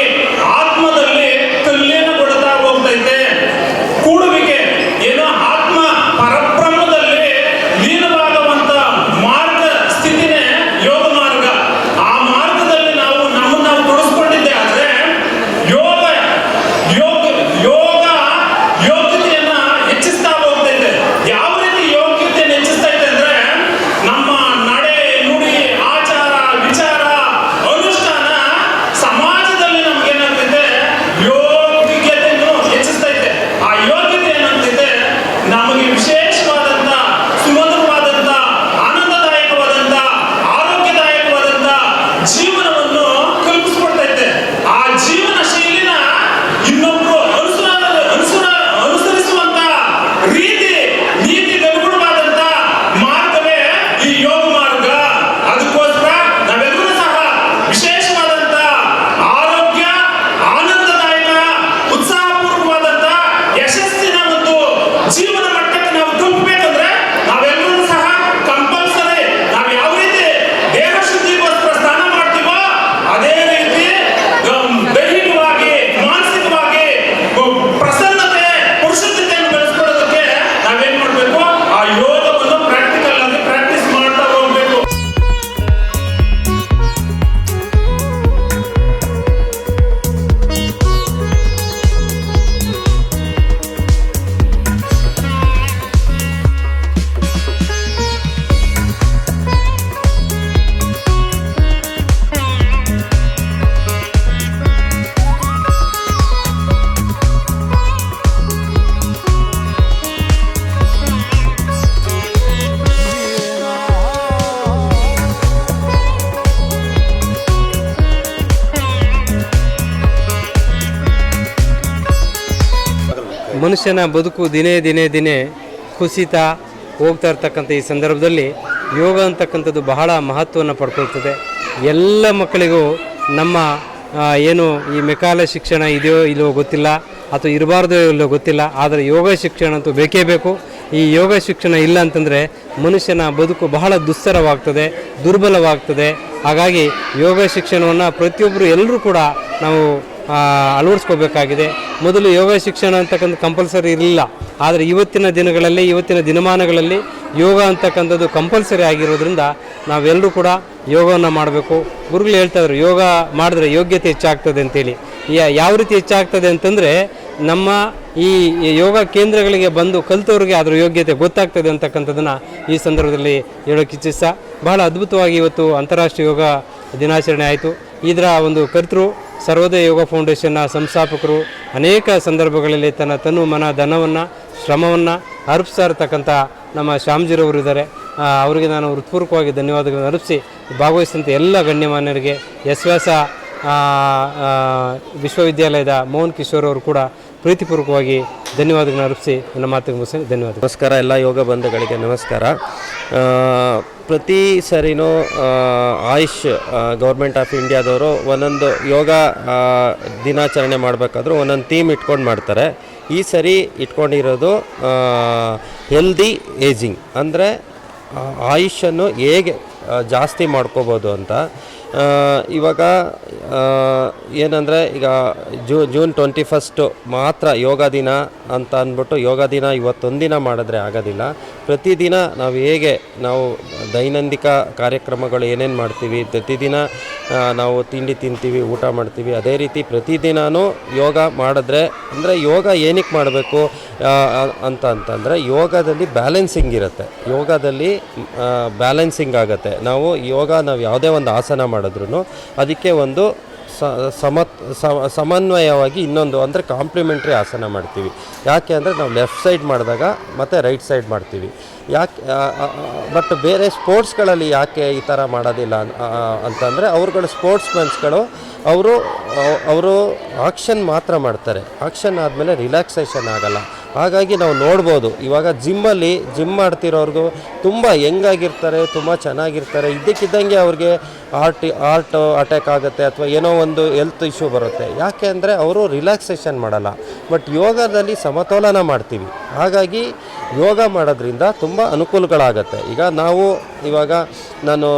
ಆತ್ಮದಲ್ಲಿ ತಲ್ಲೀನಗೊಳ್ತಾ ಹೋಗ್ತೈತೆ. ಕೂಡುವಿಕೆ ಏನೋ ಆತ್ಮ ಪರಬ್ರಹ್ಮದಲ್ಲಿ ಲೀನವಾಗುವಂತ ಮಾರ್ಗ ಸ್ಥಿತಿನೇ ಯೋಗ ಮಾರ್ಗ. ಆ ಮಾರ್ಗದಲ್ಲಿ ನಾವು ನಮ್ಮನ್ನು ನಾವು ತೊಡಗಿಸ್ಕೊಂಡಿದ್ದೆ ಆದರೆ ಯೋಗ ಯೋಗ ಯೋಗ ಯೋಗ್ಯತೆಯನ್ನ ಹೆಚ್ಚಿಸ್ತಾ ಹೋಗ್ತೈತೆ. ಯಾವ ರೀತಿ ಯೋಗ್ಯತೆಯನ್ನು ಹೆಚ್ಚಿಸ್ತೈತೆ ಅಂದ್ರೆ ನಮ್ಮ ನಡೆ ನುಡಿ ಆಚಾರ ವಿಚಾರ ಅನುಷ್ಠಾನ ಸಮಾಜದಲ್ಲಿ ನಮ್ಗೇನಾಗ್ತೈತೆ ಯೋಗ್ಯತೆಯನ್ನು ಹೆಚ್ಚಿಸ್ತೈತೆ. ಆ ಯೋಗ್ಯತೆ ಏನಾಗ್ತೈತೆ ನಮಗೆ ವಿಶೇಷವಾದಂತ ಸುಮಧುರವಾದಂತ ಆನಂದದಾಯಕವಾದಂತ ಆರೋಗ್ಯದಾಯಕವಾದಂತ ಜೀವನವನ್ನು ಕಲ್ಪಿಸ್ಕೊಡ್ತೈತೆ. ಆ ಜೀವನ ಶೈಲಿನ ಇನ್ನೊಬ್ರು ಅನುಸರಿಸುವಂತ ರೀತಿ ನೀತಿಗೆ ಅನುಗುಣವಾದಂತ ಮಾರ್ಗವೇ ಈ ಯೋಗ ಮಾರ್ಗ. ಅದಕ್ಕೋಸ್ಕರ ನಾವೆಲ್ಲರೂ ಸಹ ವಿಶೇಷವಾದಂತ ಆರೋಗ್ಯ ಆನಂದದಾಯಕ ಉತ್ಸಾಹಪೂರ್ವಕವಾದಂತ ಯಶಸ್ಸಿನ ಒಂದು ಜೀವನ ಮಟ್ಟಕ್ಕೆ ನಾವು ತಲುಪಬೇಕಂದ್ರೆ ನಾವೆಲ್ಲರೂ ಸಹ ಕಂಪಲ್ಸರಿ ನಾವು ಯಾವ ರೀತಿ ದೇಹ ಶುದ್ಧಿಗೋಸ್ಕರ ಸ್ನಾನ ಮಾಡ್ತೀವೋ ಅದೇ ರೀತಿ ದೈಹಿಕವಾಗಿ ಮಾನಸಿಕವಾಗಿ ಪ್ರಸನ್ನತೆ ಪರಿಶುದ್ಧತೆಯನ್ನು ಬೆಳೆಸ್ಕೊಳ್ಳೋದಕ್ಕೆ ನಾವೇನ್ ಮಾಡ್ಬೇಕು, ಆ ಯೋಗವನ್ನು ಪ್ರಾಕ್ಟಿಕಲ್ ಆಗಿ ಪ್ರಾಕ್ಟೀಸ್ ಮಾಡ್ತಾ ಹೋಗ್ಬೇಕು. ಮನುಷ್ಯನ ಬದುಕು ದಿನೇ ದಿನೇ ದಿನೇ ಕುಸಿತ ಹೋಗ್ತಾ ಇರ್ತಕ್ಕಂಥ ಈ ಸಂದರ್ಭದಲ್ಲಿ ಯೋಗ ಅಂತಕ್ಕಂಥದ್ದು ಬಹಳ ಮಹತ್ವವನ್ನು ಪಡ್ಕೊಳ್ತದೆ. ಎಲ್ಲ ಮಕ್ಕಳಿಗೂ ನಮ್ಮ ಏನು ಈ ಮೆಕಾಲೆ ಶಿಕ್ಷಣ ಇದೆಯೋ ಇಲ್ಲೋ ಗೊತ್ತಿಲ್ಲ, ಅಥವಾ ಇರಬಾರ್ದೋ ಇಲ್ಲೋ ಗೊತ್ತಿಲ್ಲ, ಆದರೆ ಯೋಗ ಶಿಕ್ಷಣ ಅಂತೂ ಬೇಕೇ ಬೇಕು. ಈ ಯೋಗ ಶಿಕ್ಷಣ ಇಲ್ಲ ಅಂತಂದರೆ ಮನುಷ್ಯನ ಬದುಕು ಬಹಳ ದುಸ್ತರವಾಗ್ತದೆ, ದುರ್ಬಲವಾಗ್ತದೆ. ಹಾಗಾಗಿ ಯೋಗ ಶಿಕ್ಷಣವನ್ನು ಪ್ರತಿಯೊಬ್ಬರು ಎಲ್ಲರೂ ಕೂಡ ನಾವು ಅಳವಡಿಸ್ಕೋಬೇಕಾಗಿದೆ. ಮೊದಲು ಯೋಗ ಶಿಕ್ಷಣ ಅಂತಕ್ಕಂಥ ಕಂಪಲ್ಸರಿ ಇರಲಿಲ್ಲ, ಆದರೆ ಇವತ್ತಿನ ದಿನಗಳಲ್ಲಿ ಇವತ್ತಿನ ದಿನಮಾನಗಳಲ್ಲಿ ಯೋಗ ಅಂತಕ್ಕಂಥದ್ದು ಕಂಪಲ್ಸರಿ ಆಗಿರೋದ್ರಿಂದ ನಾವೆಲ್ಲರೂ ಕೂಡ ಯೋಗವನ್ನು ಮಾಡಬೇಕು. ಗುರುಗಳು ಹೇಳ್ತಾಯಿದ್ರು ಯೋಗ ಮಾಡಿದ್ರೆ ಯೋಗ್ಯತೆ ಹೆಚ್ಚಾಗ್ತದೆ ಅಂತೇಳಿ. ಯಾವ ರೀತಿ ಹೆಚ್ಚಾಗ್ತದೆ ಅಂತಂದರೆ ನಮ್ಮ ಈ ಯೋಗ ಕೇಂದ್ರಗಳಿಗೆ ಬಂದು ಕಲಿತವ್ರಿಗೆ ಅದರ ಯೋಗ್ಯತೆ ಗೊತ್ತಾಗ್ತದೆ ಅಂತಕ್ಕಂಥದ್ದನ್ನು ಈ ಸಂದರ್ಭದಲ್ಲಿ ಹೇಳೋಕ್ಕೆ ಇಚ್ಛಿಸ್ತಾ, ಬಹಳ ಅದ್ಭುತವಾಗಿ ಇವತ್ತು ಅಂತಾರಾಷ್ಟ್ರೀಯ ಯೋಗ ದಿನಾಚರಣೆ ಆಯಿತು. ಇದರ ಒಂದು ಕರ್ತೃ ಸರ್ವೋದಯ ಯೋಗ ಫೌಂಡೇಶನ್ನ ಸಂಸ್ಥಾಪಕರು ಅನೇಕ ಸಂದರ್ಭಗಳಲ್ಲಿ ತನ್ನ ತನು ಮನ ಧನವನ್ನು ಶ್ರಮವನ್ನು ಅರ್ಪಿಸ್ತಾ ಇರತಕ್ಕಂಥ ನಮ್ಮ ಶ್ಯಾಮ್ಜಿರವರು ಇದ್ದಾರೆ. ಅವರಿಗೆ ನಾನು ಹೃತ್ಪೂರ್ವಕವಾಗಿ ಧನ್ಯವಾದಗಳನ್ನು ಅರ್ಪಿಸಿ ಭಾಗವಹಿಸಿದಂಥ ಎಲ್ಲ ಗಣ್ಯಮಾನ್ಯರಿಗೆ ಎಸ್ ವ್ಯಾಸ ವಿಶ್ವವಿದ್ಯಾಲಯದ ಮೋಹನ್ ಕಿಶೋರ್ ಅವರು ಕೂಡ ಪ್ರೀತಿಪೂರ್ವಕವಾಗಿ ಧನ್ಯವಾದಗಳನ್ನು ಅರ್ಪಿಸಿ ನನ್ನ ಮಾತಿಗೆ ಮುಗಿಸಿ ಧನ್ಯವಾದ. ನಮಸ್ಕಾರ ಎಲ್ಲ ಯೋಗ ಬಂಧುಗಳಿಗೆ ನಮಸ್ಕಾರ. ಪ್ರತಿ ಸರಿನೂ ಆಯುಷ್ ಗೌರ್ಮೆಂಟ್ ಆಫ್ ಇಂಡಿಯಾದವರು ಒಂದೊಂದು ಯೋಗ ದಿನಾಚರಣೆ ಮಾಡಬೇಕಾದ್ರೂ ಒಂದೊಂದು ಥೀಮ್ ಇಟ್ಕೊಂಡು ಮಾಡ್ತಾರೆ. ಈ ಸರಿ ಇಟ್ಕೊಂಡಿರೋದು ಹೆಲ್ದಿ ಏಜಿಂಗ್, ಅಂದರೆ ಆಯುಷನ್ನು ಹೇಗೆ ಜಾಸ್ತಿ ಮಾಡ್ಕೋಬೋದು ಅಂತ. ಇವಾಗ ಏನಂದರೆ ಈಗ ಜೂನ್ 21 ಮಾತ್ರ ಯೋಗ ದಿನ ಅಂತ ಅಂದ್ಬಿಟ್ಟು ಯೋಗ ದಿನ ಇವತ್ತೊಂದಿನ ಮಾಡಿದ್ರೆ ಆಗೋದಿಲ್ಲ. ಪ್ರತಿದಿನ ನಾವು ಹೇಗೆ ನಾವು ದೈನಂದಿಕ ಕಾರ್ಯಕ್ರಮಗಳು ಏನೇನು ಮಾಡ್ತೀವಿ, ಪ್ರತಿದಿನ ನಾವು ತಿಂಡಿ ತಿಂತೀವಿ, ಊಟ ಮಾಡ್ತೀವಿ, ಅದೇ ರೀತಿ ಪ್ರತಿದಿನವೂ ಯೋಗ ಮಾಡಿದ್ರೆ, ಅಂದರೆ ಯೋಗ ಏನಕ್ಕೆ ಮಾಡಬೇಕು ಅಂತಂದರೆ ಯೋಗದಲ್ಲಿ ಬ್ಯಾಲೆನ್ಸಿಂಗ್ ಇರುತ್ತೆ, ಯೋಗದಲ್ಲಿ ಬ್ಯಾಲೆನ್ಸಿಂಗ್ ಆಗುತ್ತೆ. ನಾವು ಯಾವುದೇ ಒಂದು ಆಸನ ಮಾಡಿದ್ರೂ ಅದಕ್ಕೆ ಒಂದು ಸಮನ್ವಯವಾಗಿ ಇನ್ನೊಂದು ಅಂದರೆ ಕಾಂಪ್ಲಿಮೆಂಟ್ರಿ ಆಸನ ಮಾಡ್ತೀವಿ. ಯಾಕೆ ಅಂದರೆ ನಾವು ಲೆಫ್ಟ್ ಸೈಡ್ ಮಾಡಿದಾಗ ಮತ್ತು ರೈಟ್ ಸೈಡ್ ಮಾಡ್ತೀವಿ. ಬಟ್ ಬೇರೆ ಸ್ಪೋರ್ಟ್ಸ್ಗಳಲ್ಲಿ ಯಾಕೆ ಈ ಥರ ಮಾಡೋದಿಲ್ಲ ಅಂತಂದರೆ ಅವ್ರುಗಳು ಸ್ಪೋರ್ಟ್ಸ್ಮನ್ಸ್ಗಳು ಅವರು ಆಕ್ಷನ್ ಮಾತ್ರ ಮಾಡ್ತಾರೆ. ಆಕ್ಷನ್ ಆದಮೇಲೆ ರಿಲ್ಯಾಕ್ಸೇಷನ್ ಆಗಲ್ಲ. ಹಾಗಾಗಿ ನಾವು ನೋಡ್ಬೋದು ಇವಾಗ ಜಿಮ್ ಮಾಡ್ತಿರೋರ್ಗೂ ತುಂಬ ಯಂಗಾಗಿರ್ತಾರೆ, ತುಂಬ ಚೆನ್ನಾಗಿರ್ತಾರೆ. ಇದ್ದಕ್ಕಿದ್ದಂಗೆ ಅವ್ರಿಗೆ ಹಾರ್ಟ್ ಅಟ್ಯಾಕ್ ಆಗುತ್ತೆ ಅಥವಾ ಏನೋ ಒಂದು ಹೆಲ್ತ್ ಇಶ್ಯೂ ಬರುತ್ತೆ. ಯಾಕೆ ಅಂದರೆ ಅವರು ರಿಲ್ಯಾಕ್ಸೇಷನ್ ಮಾಡಲ್ಲ. ಬಟ್ ಯೋಗದಲ್ಲಿ ಸಮತೋಲನ ಮಾಡ್ತೀವಿ. ಹಾಗಾಗಿ ಯೋಗ ಮಾಡೋದ್ರಿಂದ ತುಂಬ ಅನುಕೂಲಗಳಾಗತ್ತೆ. ಈಗ ನಾನು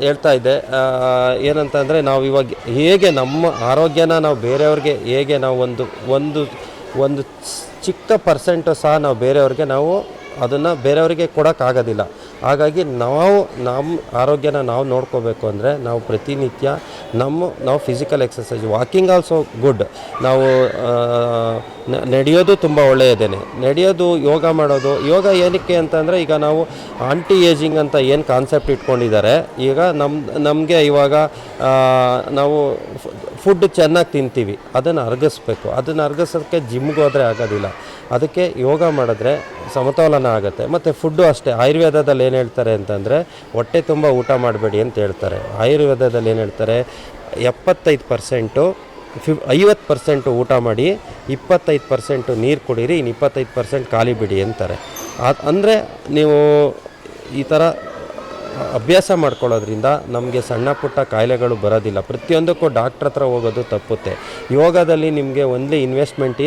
ಹೇಳ್ತಾ ಇದ್ದೆ ಏನಂತಂದರೆ ನಾವು ಇವಾಗ ಹೇಗೆ ನಮ್ಮ ಆರೋಗ್ಯನ ನಾವು ಬೇರೆಯವ್ರಿಗೆ ಹೇಗೆ ನಾವು ಒಂದು ಚಿಕ್ಕ ಪರ್ಸೆಂಟು ಸಹ ನಾವು ಬೇರೆಯವ್ರಿಗೆ ಅದನ್ನು ಬೇರೆಯವರಿಗೆ ಕೊಡೋಕ್ಕಾಗೋದಿಲ್ಲ. ಹಾಗಾಗಿ ನಮ್ಮ ಆರೋಗ್ಯನ ನಾವು ನೋಡ್ಕೋಬೇಕು ಅಂದರೆ ನಾವು ಪ್ರತಿನಿತ್ಯ ನಾವು physical exercise, walking also good. ನಾವು ನಡೆಯೋದು ತುಂಬ ಒಳ್ಳೆಯದೇನೆ. ನಡೆಯೋದು, ಯೋಗ ಮಾಡೋದು. ಯೋಗ ಏನಕ್ಕೆ ಅಂತಂದರೆ ಈಗ ನಾವು ಆಂಟಿ ಏಜಿಂಗ್ ಅಂತ ಏನು ಕಾನ್ಸೆಪ್ಟ್ ಇಟ್ಕೊಂಡಿದ್ದಾರೆ. ಈಗ ನಮಗೆ ಇವಾಗ ನಾವು ಫುಡ್ ಚೆನ್ನಾಗಿ ತಿಂತೀವಿ, ಅದನ್ನು ಅರಗಿಸ್ಬೇಕು. ಅದನ್ನು ಅರಗಿಸೋದಕ್ಕೆ ಜಿಮ್ಗೆ ಹೋದರೆ ಆಗೋದಿಲ್ಲ. ಅದಕ್ಕೆ ಯೋಗ ಮಾಡಿದ್ರೆ ಸಮತೋಲನ ಆಗುತ್ತೆ. ಮತ್ತು ಫುಡ್ಡು ಅಷ್ಟೇ. ಆಯುರ್ವೇದದಲ್ಲಿ ಏನು ಹೇಳ್ತಾರೆ ಅಂತಂದರೆ ಹೊಟ್ಟೆ ತುಂಬ ಊಟ ಮಾಡಬೇಡಿ ಅಂತ ಹೇಳ್ತಾರೆ. ಆಯುರ್ವೇದದಲ್ಲಿ ಏನು ಹೇಳ್ತಾರೆ, 75% 50% ಊಟ ಮಾಡಿ, 25% ನೀರು ಕುಡೀರಿ, ಇನ್ನು 25% ಖಾಲಿ ಬಿಡಿ ಅಂತಾರೆ. ಅಂದರೆ ನೀವು ಈ ಥರ ಅಭ್ಯಾಸ ಮಾಡ್ಕೊಳ್ಳೋದ್ರಿಂದ ನಮಗೆ ಸಣ್ಣ ಪುಟ್ಟ ಕಾಯಿಲೆಗಳು ಬರೋದಿಲ್ಲ. ಪ್ರತಿಯೊಂದಕ್ಕೂ ಡಾಕ್ಟ್ರ್ ಹತ್ರ ಹೋಗೋದು ತಪ್ಪುತ್ತೆ. ಯೋಗದಲ್ಲಿ ನಿಮಗೆ ಓನ್ಲಿ ಇನ್ವೆಸ್ಟ್ಮೆಂಟ್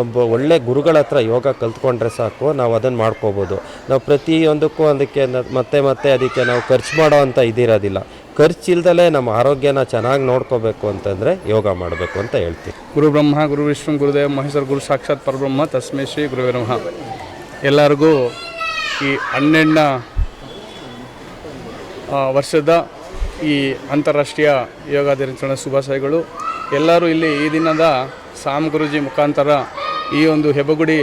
ಒಬ್ಬ ಒಳ್ಳೆ ಗುರುಗಳ ಹತ್ರ ಯೋಗ ಕಲ್ತ್ಕೊಂಡ್ರೆ ಸಾಕು, ನಾವು ಅದನ್ನು ಮಾಡ್ಕೋಬೋದು. ನಾವು ಪ್ರತಿಯೊಂದಕ್ಕೂ ಅದಕ್ಕೆ ಮತ್ತೆ ಅದಕ್ಕೆ ನಾವು ಖರ್ಚು ಮಾಡೋ ಅಂಥ ಇದಿರೋದಿಲ್ಲ. ಖರ್ಚಿಲ್ದಲೇ ನಮ್ಮ ಆರೋಗ್ಯನ ಚೆನ್ನಾಗಿ ನೋಡ್ಕೋಬೇಕು ಅಂತಂದರೆ ಯೋಗ ಮಾಡಬೇಕು ಅಂತ ಹೇಳ್ತೀವಿ. ಗುರು ಬ್ರಹ್ಮ ಗುರು ವಿಷ್ಣು ಗುರುದೇವ ಮಹೇಶ್ವರ ಗುರು ಸಾಕ್ಷಾತ್ ಪರಬ್ರಹ್ಮ ತಸ್ಮೈ ಶ್ರೀ ಗುರುವೇ ನಮಃ. ಎಲ್ಲರಿಗೂ ಈ 12ನೇ ವರ್ಷದ ಈ ಅಂತಾರಾಷ್ಟ್ರೀಯ ಯೋಗ ದಿನಾಚರಣೆ ಶುಭಾಶಯಗಳು. ಎಲ್ಲರೂ ಇಲ್ಲಿ ಈ ದಿನದ ಸಾಮ್ ಗುರೂಜಿ ಮುಖಾಂತರ ಈ ಒಂದು ಹೆಬ್ಬಗುಡಿ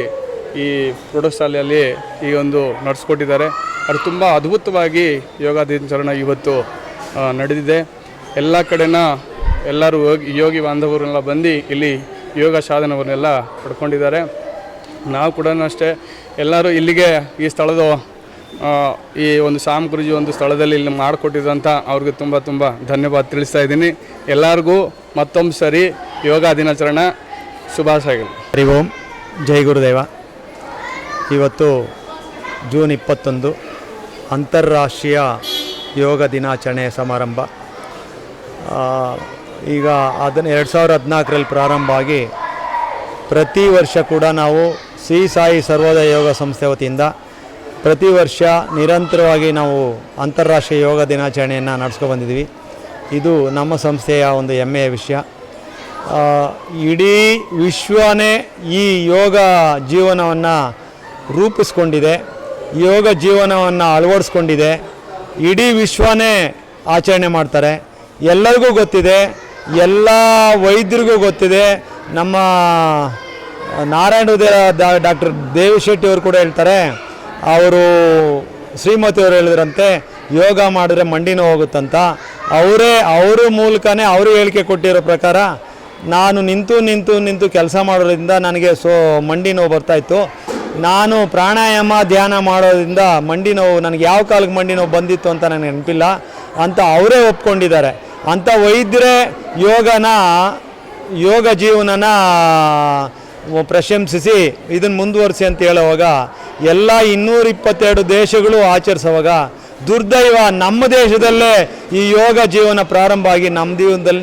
ಈ ಪ್ರೌಢಶಾಲೆಯಲ್ಲಿ ಈ ಒಂದು ನಡೆಸ್ಕೊಟ್ಟಿದ್ದಾರೆ. ಅದು ತುಂಬ ಅದ್ಭುತವಾಗಿ ಯೋಗ ದಿನಾಚರಣೆ ಇವತ್ತು ನಡೆದಿದೆ. ಎಲ್ಲ ಕಡೆನ ಎಲ್ಲರೂ ಯೋಗಿ ಬಾಂಧವರೆಲ್ಲ ಬಂದು ಇಲ್ಲಿ ಯೋಗ ಸಾಧನವನ್ನೆಲ್ಲ ಪಡ್ಕೊಂಡಿದ್ದಾರೆ. ನಾವು ಕೂಡ ಅಷ್ಟೇ ಎಲ್ಲರೂ ಇಲ್ಲಿಗೆ ಈ ಸ್ಥಳದ ಈ ಒಂದು ಸಾಮ್ ಗುರೂಜಿ ಒಂದು ಸ್ಥಳದಲ್ಲಿ ಇಲ್ಲಿ ಮಾಡಿಕೊಟ್ಟಿದ್ದಂಥ ಅವ್ರಿಗೆ ತುಂಬ ಧನ್ಯವಾದ ತಿಳಿಸ್ತಾ ಇದ್ದೀನಿ. ಎಲ್ಲರಿಗೂ ಮತ್ತೊಂದು ಸರಿ ಯೋಗ ದಿನಾಚರಣೆ ಶುಭಾಶಯಗಳು. ಹರಿ ಓಂ, ಜೈ ಗುರುದೇವ. ಇವತ್ತು ಜೂನ್ 21 ಅಂತಾರಾಷ್ಟ್ರೀಯ ಯೋಗ ದಿನಾಚರಣೆ ಸಮಾರಂಭ. ಈಗ ಅದನ್ನು 2014ರಲ್ಲಿ ಪ್ರಾರಂಭ ಆಗಿ ಪ್ರತಿ ವರ್ಷ ಕೂಡ ನಾವು ಶ್ರೀ ಸಾಯಿ ಸರ್ವೋದಯ ಯೋಗ ಸಂಸ್ಥೆ ವತಿಯಿಂದ ಪ್ರತಿ ವರ್ಷ ನಿರಂತರವಾಗಿ ನಾವು ಅಂತಾರಾಷ್ಟ್ರೀಯ ಯೋಗ ದಿನಾಚರಣೆಯನ್ನು ನಡೆಸ್ಕೊಬಂದಿದ್ದೀವಿ. ಇದು ನಮ್ಮ ಸಂಸ್ಥೆಯ ಒಂದು ಹೆಮ್ಮೆಯ ವಿಷಯ. ಇಡೀ ವಿಶ್ವನೇ ಈ ಯೋಗ ಜೀವನವನ್ನು ರೂಪಿಸ್ಕೊಂಡಿದೆ, ಯೋಗ ಜೀವನವನ್ನು ಅಳವಡಿಸ್ಕೊಂಡಿದೆ. ಇಡೀ ವಿಶ್ವನೇ ಆಚರಣೆ ಮಾಡ್ತಾರೆ. ಎಲ್ಲರಿಗೂ ಗೊತ್ತಿದೆ, ಎಲ್ಲ ವೈದ್ಯರಿಗೂ ಗೊತ್ತಿದೆ. ನಮ್ಮ ನಾರಾಯಣ ಡಾಕ್ಟರ್ ದೇವಿಶೆಟ್ಟಿ ಅವರು ಕೂಡ ಹೇಳ್ತಾರೆ, ಅವರು ಶ್ರೀಮತಿಯವರು ಹೇಳಿದ್ರಂತೆ ಯೋಗ ಮಾಡಿದ್ರೆ ಮಂಡಿ ನೋವು ಹೋಗುತ್ತಂತ. ಅವ್ರ ಮೂಲಕನೇ ಅವರು ಹೇಳಿಕೆ ಕೊಟ್ಟಿರೋ ಪ್ರಕಾರ ನಾನು ನಿಂತು ಕೆಲಸ ಮಾಡೋದ್ರಿಂದ ನನಗೆ ಮಂಡಿ ನೋವು ಬರ್ತಾಯಿತ್ತು. ನಾನು ಪ್ರಾಣಾಯಾಮ ಧ್ಯಾನ ಮಾಡೋದ್ರಿಂದ ಮಂಡಿ ನೋವು, ನನಗೆ ಯಾವ ಕಾಲಕ್ಕೆ ಮಂಡಿ ನೋವು ಬಂದಿತ್ತು ಅಂತ ನನಗೆ ನೆನಪಿಲ್ಲ ಅಂತ ಅವರೇ ಒಪ್ಕೊಂಡಿದ್ದಾರೆ. ಅಂಥ ವೈದ್ಯರೇ ಯೋಗ ಜೀವನನ ಪ್ರಶಂಸಿಸಿ ಇದನ್ನು ಮುಂದುವರಿಸಿ ಅಂತ ಹೇಳುವಾಗ ಎಲ್ಲ 222 ದೇಶಗಳು ಆಚರಿಸುವಾಗ ದುರ್ದೈವ ನಮ್ಮ ದೇಶದಲ್ಲೇ ಈ ಯೋಗ ಜೀವನ ಪ್ರಾರಂಭ ಆಗಿ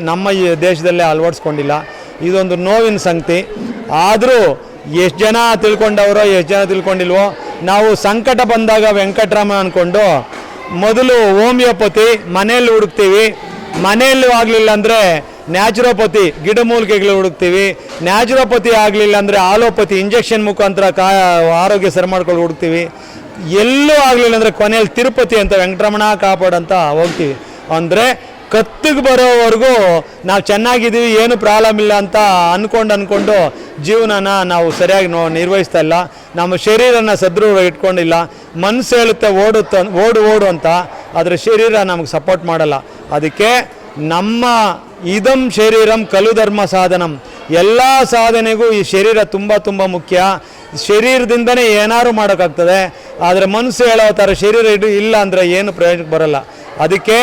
ನಮ್ಮ ದೇಶದಲ್ಲೇ ಅಳವಡಿಸ್ಕೊಂಡಿಲ್ಲ. ಇದೊಂದು ನೋವಿನ ಸಂಗತಿ. ಆದರೂ ಎಷ್ಟು ಜನ ತಿಳ್ಕೊಂಡವರೋ ಎಷ್ಟು ಜನ ತಿಳ್ಕೊಂಡಿಲ್ವೋ, ನಾವು ಸಂಕಟ ಬಂದಾಗ ವೆಂಕಟರಾಮ ಅಂದ್ಕೊಂಡು ಮೊದಲು ಹೋಮಿಯೋಪತಿ ಮನೆಯಲ್ಲಿ ಹುಡುಕ್ತೀವಿ. ಮನೆಯಲ್ಲಿ ಆಗಲಿಲ್ಲ ಅಂದರೆ ನ್ಯಾಚುರೋಪತಿ ಗಿಡಮೂಲಿಕೆಗಳು ಹುಡುಕ್ತೀವಿ. ನ್ಯಾಚುರೋಪತಿ ಆಗಲಿಲ್ಲ ಅಂದರೆ ಆಲೋಪತಿ ಇಂಜೆಕ್ಷನ್ ಮುಖಾಂತರ ಆರೋಗ್ಯ ಸರಿ ಮಾಡ್ಕೊಂಡು ಹುಡುಕ್ತೀವಿ. ಎಲ್ಲೂ ಆಗಲಿಲ್ಲ ಅಂದರೆ ಕೊನೆಯಲ್ಲಿ ತಿರುಪತಿ ಅಂತ ವೆಂಕಟರಮಣ ಕಾಪಾಡಂತ ಹೋಗ್ತೀವಿ. ಅಂದರೆ ಕತ್ತಿಗೆ ಬರೋವರೆಗೂ ನಾವು ಚೆನ್ನಾಗಿದ್ದೀವಿ, ಏನು ಪ್ರಾಬ್ಲಮ್ ಇಲ್ಲ ಅಂತ ಅಂದ್ಕೊಂಡು ಜೀವನನ ನಾವು ಸರಿಯಾಗಿ ನಿರ್ವಹಿಸ್ತಾ ಇಲ್ಲ. ನಮ್ಮ ಶರೀರನ ಸದೃಢ ಇಟ್ಕೊಂಡಿಲ್ಲ. ಮನಸ್ಸು ಹೇಳುತ್ತೆ ಓಡು ಅಂತ, ಆದರೆ ಶರೀರ ನಮಗೆ ಸಪೋರ್ಟ್ ಮಾಡಲ್ಲ. ಅದಕ್ಕೆ ನಮ್ಮ ಇದಂ ಶರೀರಂ ಕಲು ಧರ್ಮ ಸಾಧನಂ, ಎಲ್ಲ ಸಾಧನೆಗೂ ಈ ಶರೀರ ತುಂಬ ಮುಖ್ಯ. ಶರೀರದಿಂದನೇ ಏನಾದ್ರು ಮಾಡೋಕ್ಕಾಗ್ತದೆ, ಆದರೆ ಮನಸ್ಸು ಹೇಳೋ ಥರ ಶರೀರ ಇಲ್ಲ ಅಂದರೆ ಏನು ಪ್ರಯೋಜನಕ್ಕೆ ಬರೋಲ್ಲ. ಅದಕ್ಕೆ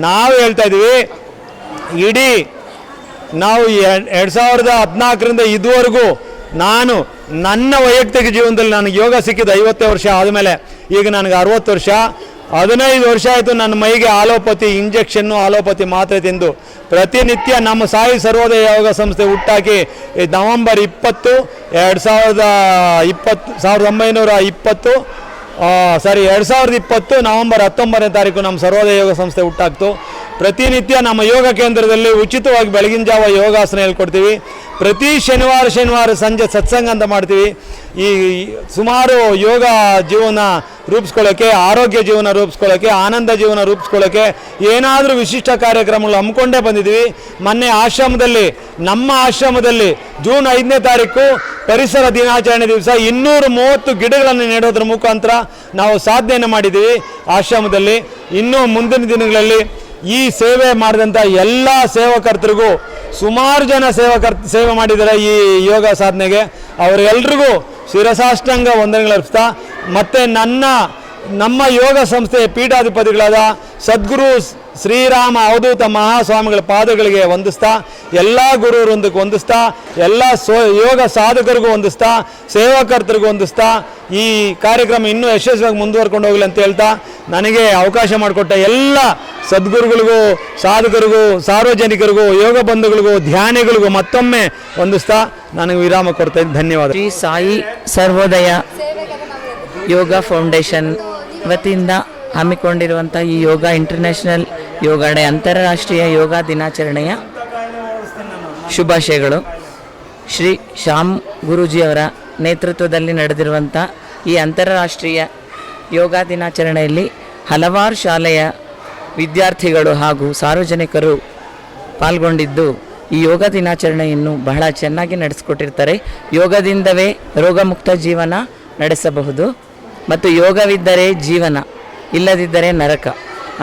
ನಾವು ಹೇಳ್ತಾ ಇದ್ದೀವಿ, ಇಡೀ ನಾವು 2014ರಿಂದ ಇದುವರೆಗೂ ನಾನು ನನ್ನ ವೈಯಕ್ತಿಕ ಜೀವನದಲ್ಲಿ ನನಗೆ ಯೋಗ ಸಿಕ್ಕಿದ್ದು 50 ವರ್ಷ ಆದಮೇಲೆ. ಈಗ ನನಗೆ 60 ವರ್ಷ. 15 ವರ್ಷ ಆಯಿತು ನನ್ನ ಮೈಗೆ ಆಲೋಪತಿ ಇಂಜೆಕ್ಷನ್ನು, ಆಲೋಪತಿ ಮಾತ್ರೆ ತಿಂದು. ಪ್ರತಿನಿತ್ಯ ನಮ್ಮ ಸಾಯಿ ಸರ್ವೋದಯ ಯೋಗ ಸಂಸ್ಥೆ ಹುಟ್ಟಾಕಿ ನವಂಬರ್ 20, 2020 ನವಂಬರ್ 19ನೇ ತಾರೀಕು ನಮ್ಮ ಸರ್ವೋದಯ ಯೋಗ ಸಂಸ್ಥೆ ಹುಟ್ಟಾಕ್ತು. ಪ್ರತಿನಿತ್ಯ ನಮ್ಮ ಯೋಗ ಕೇಂದ್ರದಲ್ಲಿ ಉಚಿತವಾಗಿ ಬೆಳಗಿನ ಜಾವ ಯೋಗಾಸನ ಹೇಳ್ಕೊಡ್ತೀವಿ. ಪ್ರತಿ ಶನಿವಾರ ಸಂಜೆ ಸತ್ಸಂಗ ಅಂತ ಮಾಡ್ತೀವಿ. ಈ ಸುಮಾರು ಯೋಗ ಜೀವನ ರೂಪಿಸ್ಕೊಳ್ಳೋಕ್ಕೆ, ಆರೋಗ್ಯ ಜೀವನ ರೂಪಿಸ್ಕೊಳ್ಳೋಕ್ಕೆ, ಆನಂದ ಜೀವನ ರೂಪಿಸ್ಕೊಳ್ಳೋಕ್ಕೆ ಏನಾದರೂ ವಿಶಿಷ್ಟ ಕಾರ್ಯಕ್ರಮಗಳು ಹಮ್ಮಿಕೊಂಡೇ ಬಂದಿದ್ದೀವಿ. ಮೊನ್ನೆ ನಮ್ಮ ಆಶ್ರಮದಲ್ಲಿ ಜೂನ್ 5ನೇ ತಾರೀಕು ಪರಿಸರ ದಿನಾಚರಣೆ ದಿವಸ 230 ಗಿಡಗಳನ್ನು ನೆಡೋದ್ರ ಮುಖಾಂತರ ನಾವು ಸಾಧನೆಯನ್ನು ಮಾಡಿದ್ದೀವಿ ಆಶ್ರಮದಲ್ಲಿ. ಇನ್ನೂ ಮುಂದಿನ ದಿನಗಳಲ್ಲಿ ಈ ಸೇವೆ ಮಾಡಿದಂಥ ಎಲ್ಲ ಸೇವಕರ್ತರಿಗೂ, ಸುಮಾರು ಜನ ಸೇವೆ ಮಾಡಿದ್ದಾರೆ ಈ ಯೋಗ ಸಾಧನೆಗೆ, ಅವರೆಲ್ರಿಗೂ ಶಿರಸಾಷ್ಟಾಂಗ ವಂದನೆಗಳು ಅರ್ಪಿಸ್ತಾ, ಮತ್ತು ನಮ್ಮ ಯೋಗ ಸಂಸ್ಥೆಯ ಪೀಠಾಧಿಪತಿಗಳಾದ ಸದ್ಗುರು ಶ್ರೀರಾಮ ಅವಧೂತ ಮಹಾಸ್ವಾಮಿಗಳ ಪಾದಗಳಿಗೆ ವಂದಿಸ್ತಾ, ಎಲ್ಲ ಗುರುವೃಂದಕ್ಕೆ ವಂದಿಸ್ತಾ, ಎಲ್ಲ ಯೋಗ ಸಾಧಕರಿಗೂ ವಂದಿಸ್ತಾ, ಸೇವಾಕರ್ತರಿಗೂ ವಂದಿಸ್ತಾ, ಈ ಕಾರ್ಯಕ್ರಮ ಇನ್ನೂ ಯಶಸ್ವಿಯಾಗಿ ಮುಂದುವರ್ಕೊಂಡು ಹೋಗಲಿ ಅಂತ ಹೇಳ್ತಾ, ನನಗೆ ಅವಕಾಶ ಮಾಡಿಕೊಟ್ಟ ಎಲ್ಲ ಸದ್ಗುರುಗಳಿಗೂ, ಸಾಧಕರಿಗೂ, ಸಾರ್ವಜನಿಕರಿಗೂ, ಯೋಗ ಬಂಧುಗಳಿಗೂ, ಧ್ಯಾನಿಗಳಿಗೂ ಮತ್ತೊಮ್ಮೆ ವಂದಿಸ್ತಾ ನನಗೆ ವಿರಾಮ ಕೊಡ್ತಾ ಇದ್ದೀನಿ. ಧನ್ಯವಾದ. ಶ್ರೀ ಸಾಯಿ ಸರ್ವೋದಯ ಯೋಗ ಫೌಂಡೇಶನ್ ವತಿಯಿಂದ ಹಮ್ಮಿಕೊಂಡಿರುವಂಥ ಈ ಯೋಗ ಇಂಟರ್ನ್ಯಾಷನಲ್ ಯೋಗ ಡೇ, ಅಂತಾರಾಷ್ಟ್ರೀಯ ಯೋಗ ದಿನಾಚರಣೆಯ ಶುಭಾಶಯಗಳು. ಶ್ರೀ ಶ್ಯಾಮ್ ಗುರೂಜಿಯವರ ನೇತೃತ್ವದಲ್ಲಿ ನಡೆದಿರುವಂಥ ಈ ಅಂತಾರಾಷ್ಟ್ರೀಯ ಯೋಗ ದಿನಾಚರಣೆಯಲ್ಲಿ ಹಲವಾರು ಶಾಲೆಯ ವಿದ್ಯಾರ್ಥಿಗಳು ಹಾಗೂ ಸಾರ್ವಜನಿಕರು ಪಾಲ್ಗೊಂಡಿದ್ದು ಈ ಯೋಗ ದಿನಾಚರಣೆಯನ್ನು ಬಹಳ ಚೆನ್ನಾಗಿ ನಡೆಸಿಕೊಟ್ಟಿರ್ತಾರೆ. ಯೋಗದಿಂದವೇ ರೋಗಮುಕ್ತ ಜೀವನ ನಡೆಸಬಹುದು ಮತ್ತು ಯೋಗವಿದ್ದರೆ ಜೀವನ, ಇಲ್ಲದಿದ್ದರೆ ನರಕ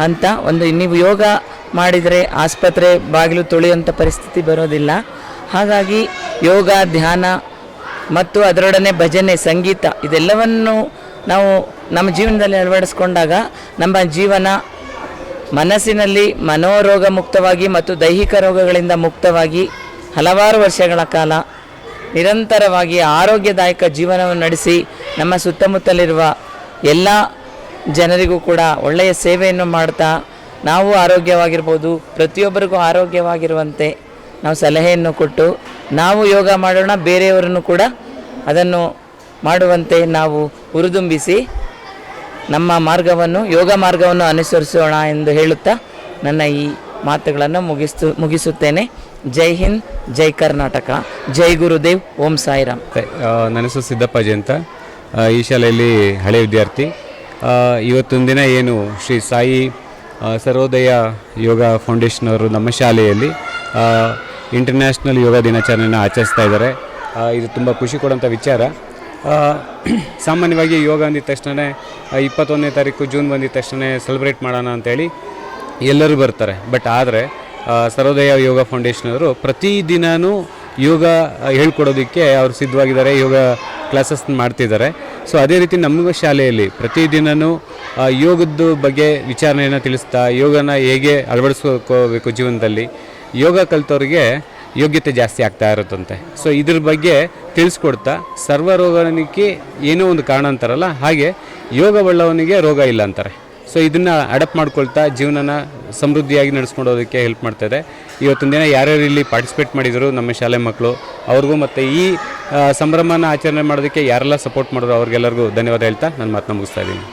ಅಂತ ನೀವು ಯೋಗ ಮಾಡಿದರೆ ಆಸ್ಪತ್ರೆ ಬಾಗಿಲು ತೊಳೆಯುವಂಥ ಪರಿಸ್ಥಿತಿ ಬರೋದಿಲ್ಲ. ಹಾಗಾಗಿ ಯೋಗ, ಧ್ಯಾನ ಮತ್ತು ಅದರೊಡನೆ ಭಜನೆ, ಸಂಗೀತ ಇದೆಲ್ಲವನ್ನು ನಾವು ನಮ್ಮ ಜೀವನದಲ್ಲಿ ಅಳವಡಿಸ್ಕೊಂಡಾಗ ನಮ್ಮ ಜೀವನ ಮನಸ್ಸಿನಲ್ಲಿ ಮನೋರೋಗ ಮುಕ್ತವಾಗಿ ಮತ್ತು ದೈಹಿಕ ರೋಗಗಳಿಂದ ಮುಕ್ತವಾಗಿ ಹಲವಾರು ವರ್ಷಗಳ ಕಾಲ ನಿರಂತರವಾಗಿ ಆರೋಗ್ಯದಾಯಕ ಜೀವನವನ್ನು ನಡೆಸಿ ನಮ್ಮ ಸುತ್ತಮುತ್ತಲಿರುವ ಎಲ್ಲ ಜನರಿಗೂ ಕೂಡ ಒಳ್ಳೆಯ ಸೇವೆಯನ್ನು ಮಾಡ್ತಾ ನಾವು ಆರೋಗ್ಯವಾಗಿರ್ಬೋದು, ಪ್ರತಿಯೊಬ್ಬರಿಗೂ ಆರೋಗ್ಯವಾಗಿರುವಂತೆ ನಾವು ಸಲಹೆಯನ್ನು ಕೊಟ್ಟು ನಾವು ಯೋಗ ಮಾಡೋಣ, ಬೇರೆಯವರನ್ನು ಕೂಡ ಅದನ್ನು ಮಾಡುವಂತೆ ನಾವು ಹುರಿದುಂಬಿಸಿ ನಮ್ಮ ಯೋಗ ಮಾರ್ಗವನ್ನು ಅನುಸರಿಸೋಣ ಎಂದು ಹೇಳುತ್ತಾ ನನ್ನ ಈ ಮಾತುಗಳನ್ನು ಮುಗಿಸುತ್ತೇನೆ. ಜೈ ಹಿಂದ್, ಜೈ ಕರ್ನಾಟಕ, ಜೈ ಗುರುದೇವ್, ಓಂ ಸಾಯಿರಾಮ್. ನನ್ನ ಹೆಸರು ಸಿದ್ದಪ್ಪಾಜಿ ಅಂತ, ಈ ಶಾಲೆಯಲ್ಲಿ ಹಳೆ ವಿದ್ಯಾರ್ಥಿ. ಇವತ್ತೊಂದು ದಿನ ಏನು ಶ್ರೀ ಸಾಯಿ ಸರ್ವೋದಯ ಯೋಗ ಫೌಂಡೇಶನ್ ಅವರು ನಮ್ಮ ಶಾಲೆಯಲ್ಲಿ ಇಂಟರ್ನ್ಯಾಷನಲ್ ಯೋಗ ದಿನಾಚರಣೆಯನ್ನು ಆಚರಿಸ್ತಾ ಇದ್ದಾರೆ. ಇದು ತುಂಬ ಖುಷಿ ಕೊಡುವಂಥ ವಿಚಾರ. ಸಾಮಾನ್ಯವಾಗಿ ಯೋಗ ಅಂದಿದ ತಕ್ಷಣ 21ನೇ ತಾರೀಕು ಜೂನ್ ಬಂದಿದ ತಕ್ಷಣ ಸೆಲೆಬ್ರೇಟ್ ಮಾಡೋಣ ಅಂತೇಳಿ ಎಲ್ಲರೂ ಬರ್ತಾರೆ. ಬಟ್ ಆದರೆ ಸರ್ವೋದಯ ಯೋಗ ಫೌಂಡೇಶನ್ ಅವರು ಪ್ರತಿದಿನವೂ ಯೋಗ ಹೇಳ್ಕೊಡೋದಕ್ಕೆ ಅವರು ಸಿದ್ಧವಾಗಿದ್ದಾರೆ, ಯೋಗ ಕ್ಲಾಸಸ್ ಮಾಡ್ತಿದ್ದಾರೆ. ಸೊ ಅದೇ ರೀತಿ ನಮ್ಮ ಶಾಲೆಯಲ್ಲಿ ಪ್ರತಿದಿನವೂ ಯೋಗದ ಬಗ್ಗೆ ವಿಚಾರಣೆಯನ್ನು ತಿಳಿಸ್ತಾ, ಯೋಗನ ಹೇಗೆ ಅಳವಡಿಸ್ಕೋಬೇಕು ಜೀವನದಲ್ಲಿ, ಯೋಗ ಕಲಿತವ್ರಿಗೆ ಯೋಗ್ಯತೆ ಜಾಸ್ತಿ ಆಗ್ತಾ ಇರುತ್ತಂತೆ. ಸೊ ಇದ್ರ ಬಗ್ಗೆ ತಿಳಿಸ್ಕೊಡ್ತಾ, ಸರ್ವರೋಗನಿಗೆ ಏನೋ ಒಂದು ಕಾರಣ ಅಂತಾರಲ್ಲ, ಹಾಗೆ ಯೋಗ ಒಳ್ಳವನಿಗೆ ರೋಗ ಇಲ್ಲ ಅಂತಾರೆ. ಸೊ ಇದನ್ನು ಅಡಾಪ್ಟ್ ಮಾಡ್ಕೊಳ್ತಾ ಜೀವನನ ಸಮೃದ್ಧಿಯಾಗಿ ನಡೆಸ್ಕೊಂಡೋದಕ್ಕೆ ಹೆಲ್ಪ್ ಮಾಡ್ತಾಯಿದೆ. ಇವತ್ತೊಂದು ದಿನ ಯಾರ್ಯಾರು ಇಲ್ಲಿ ಪಾರ್ಟಿಸಿಪೇಟ್ ಮಾಡಿದರು ನಮ್ಮ ಶಾಲೆ ಮಕ್ಕಳು, ಅವ್ರಿಗೂ ಮತ್ತು ಈ ಸಂಭ್ರಮನ ಆಚರಣೆ ಮಾಡೋದಕ್ಕೆ ಯಾರೆಲ್ಲ ಸಪೋರ್ಟ್ ಮಾಡಿದ್ರು ಅವ್ರಿಗೆಲ್ಲರಿಗೂ ಧನ್ಯವಾದ ಹೇಳ್ತಾ ನನ್ನ ಮಾತನ್ನ ಮುಗಿಸ್ತಾ ಇದ್ದೀನಿ.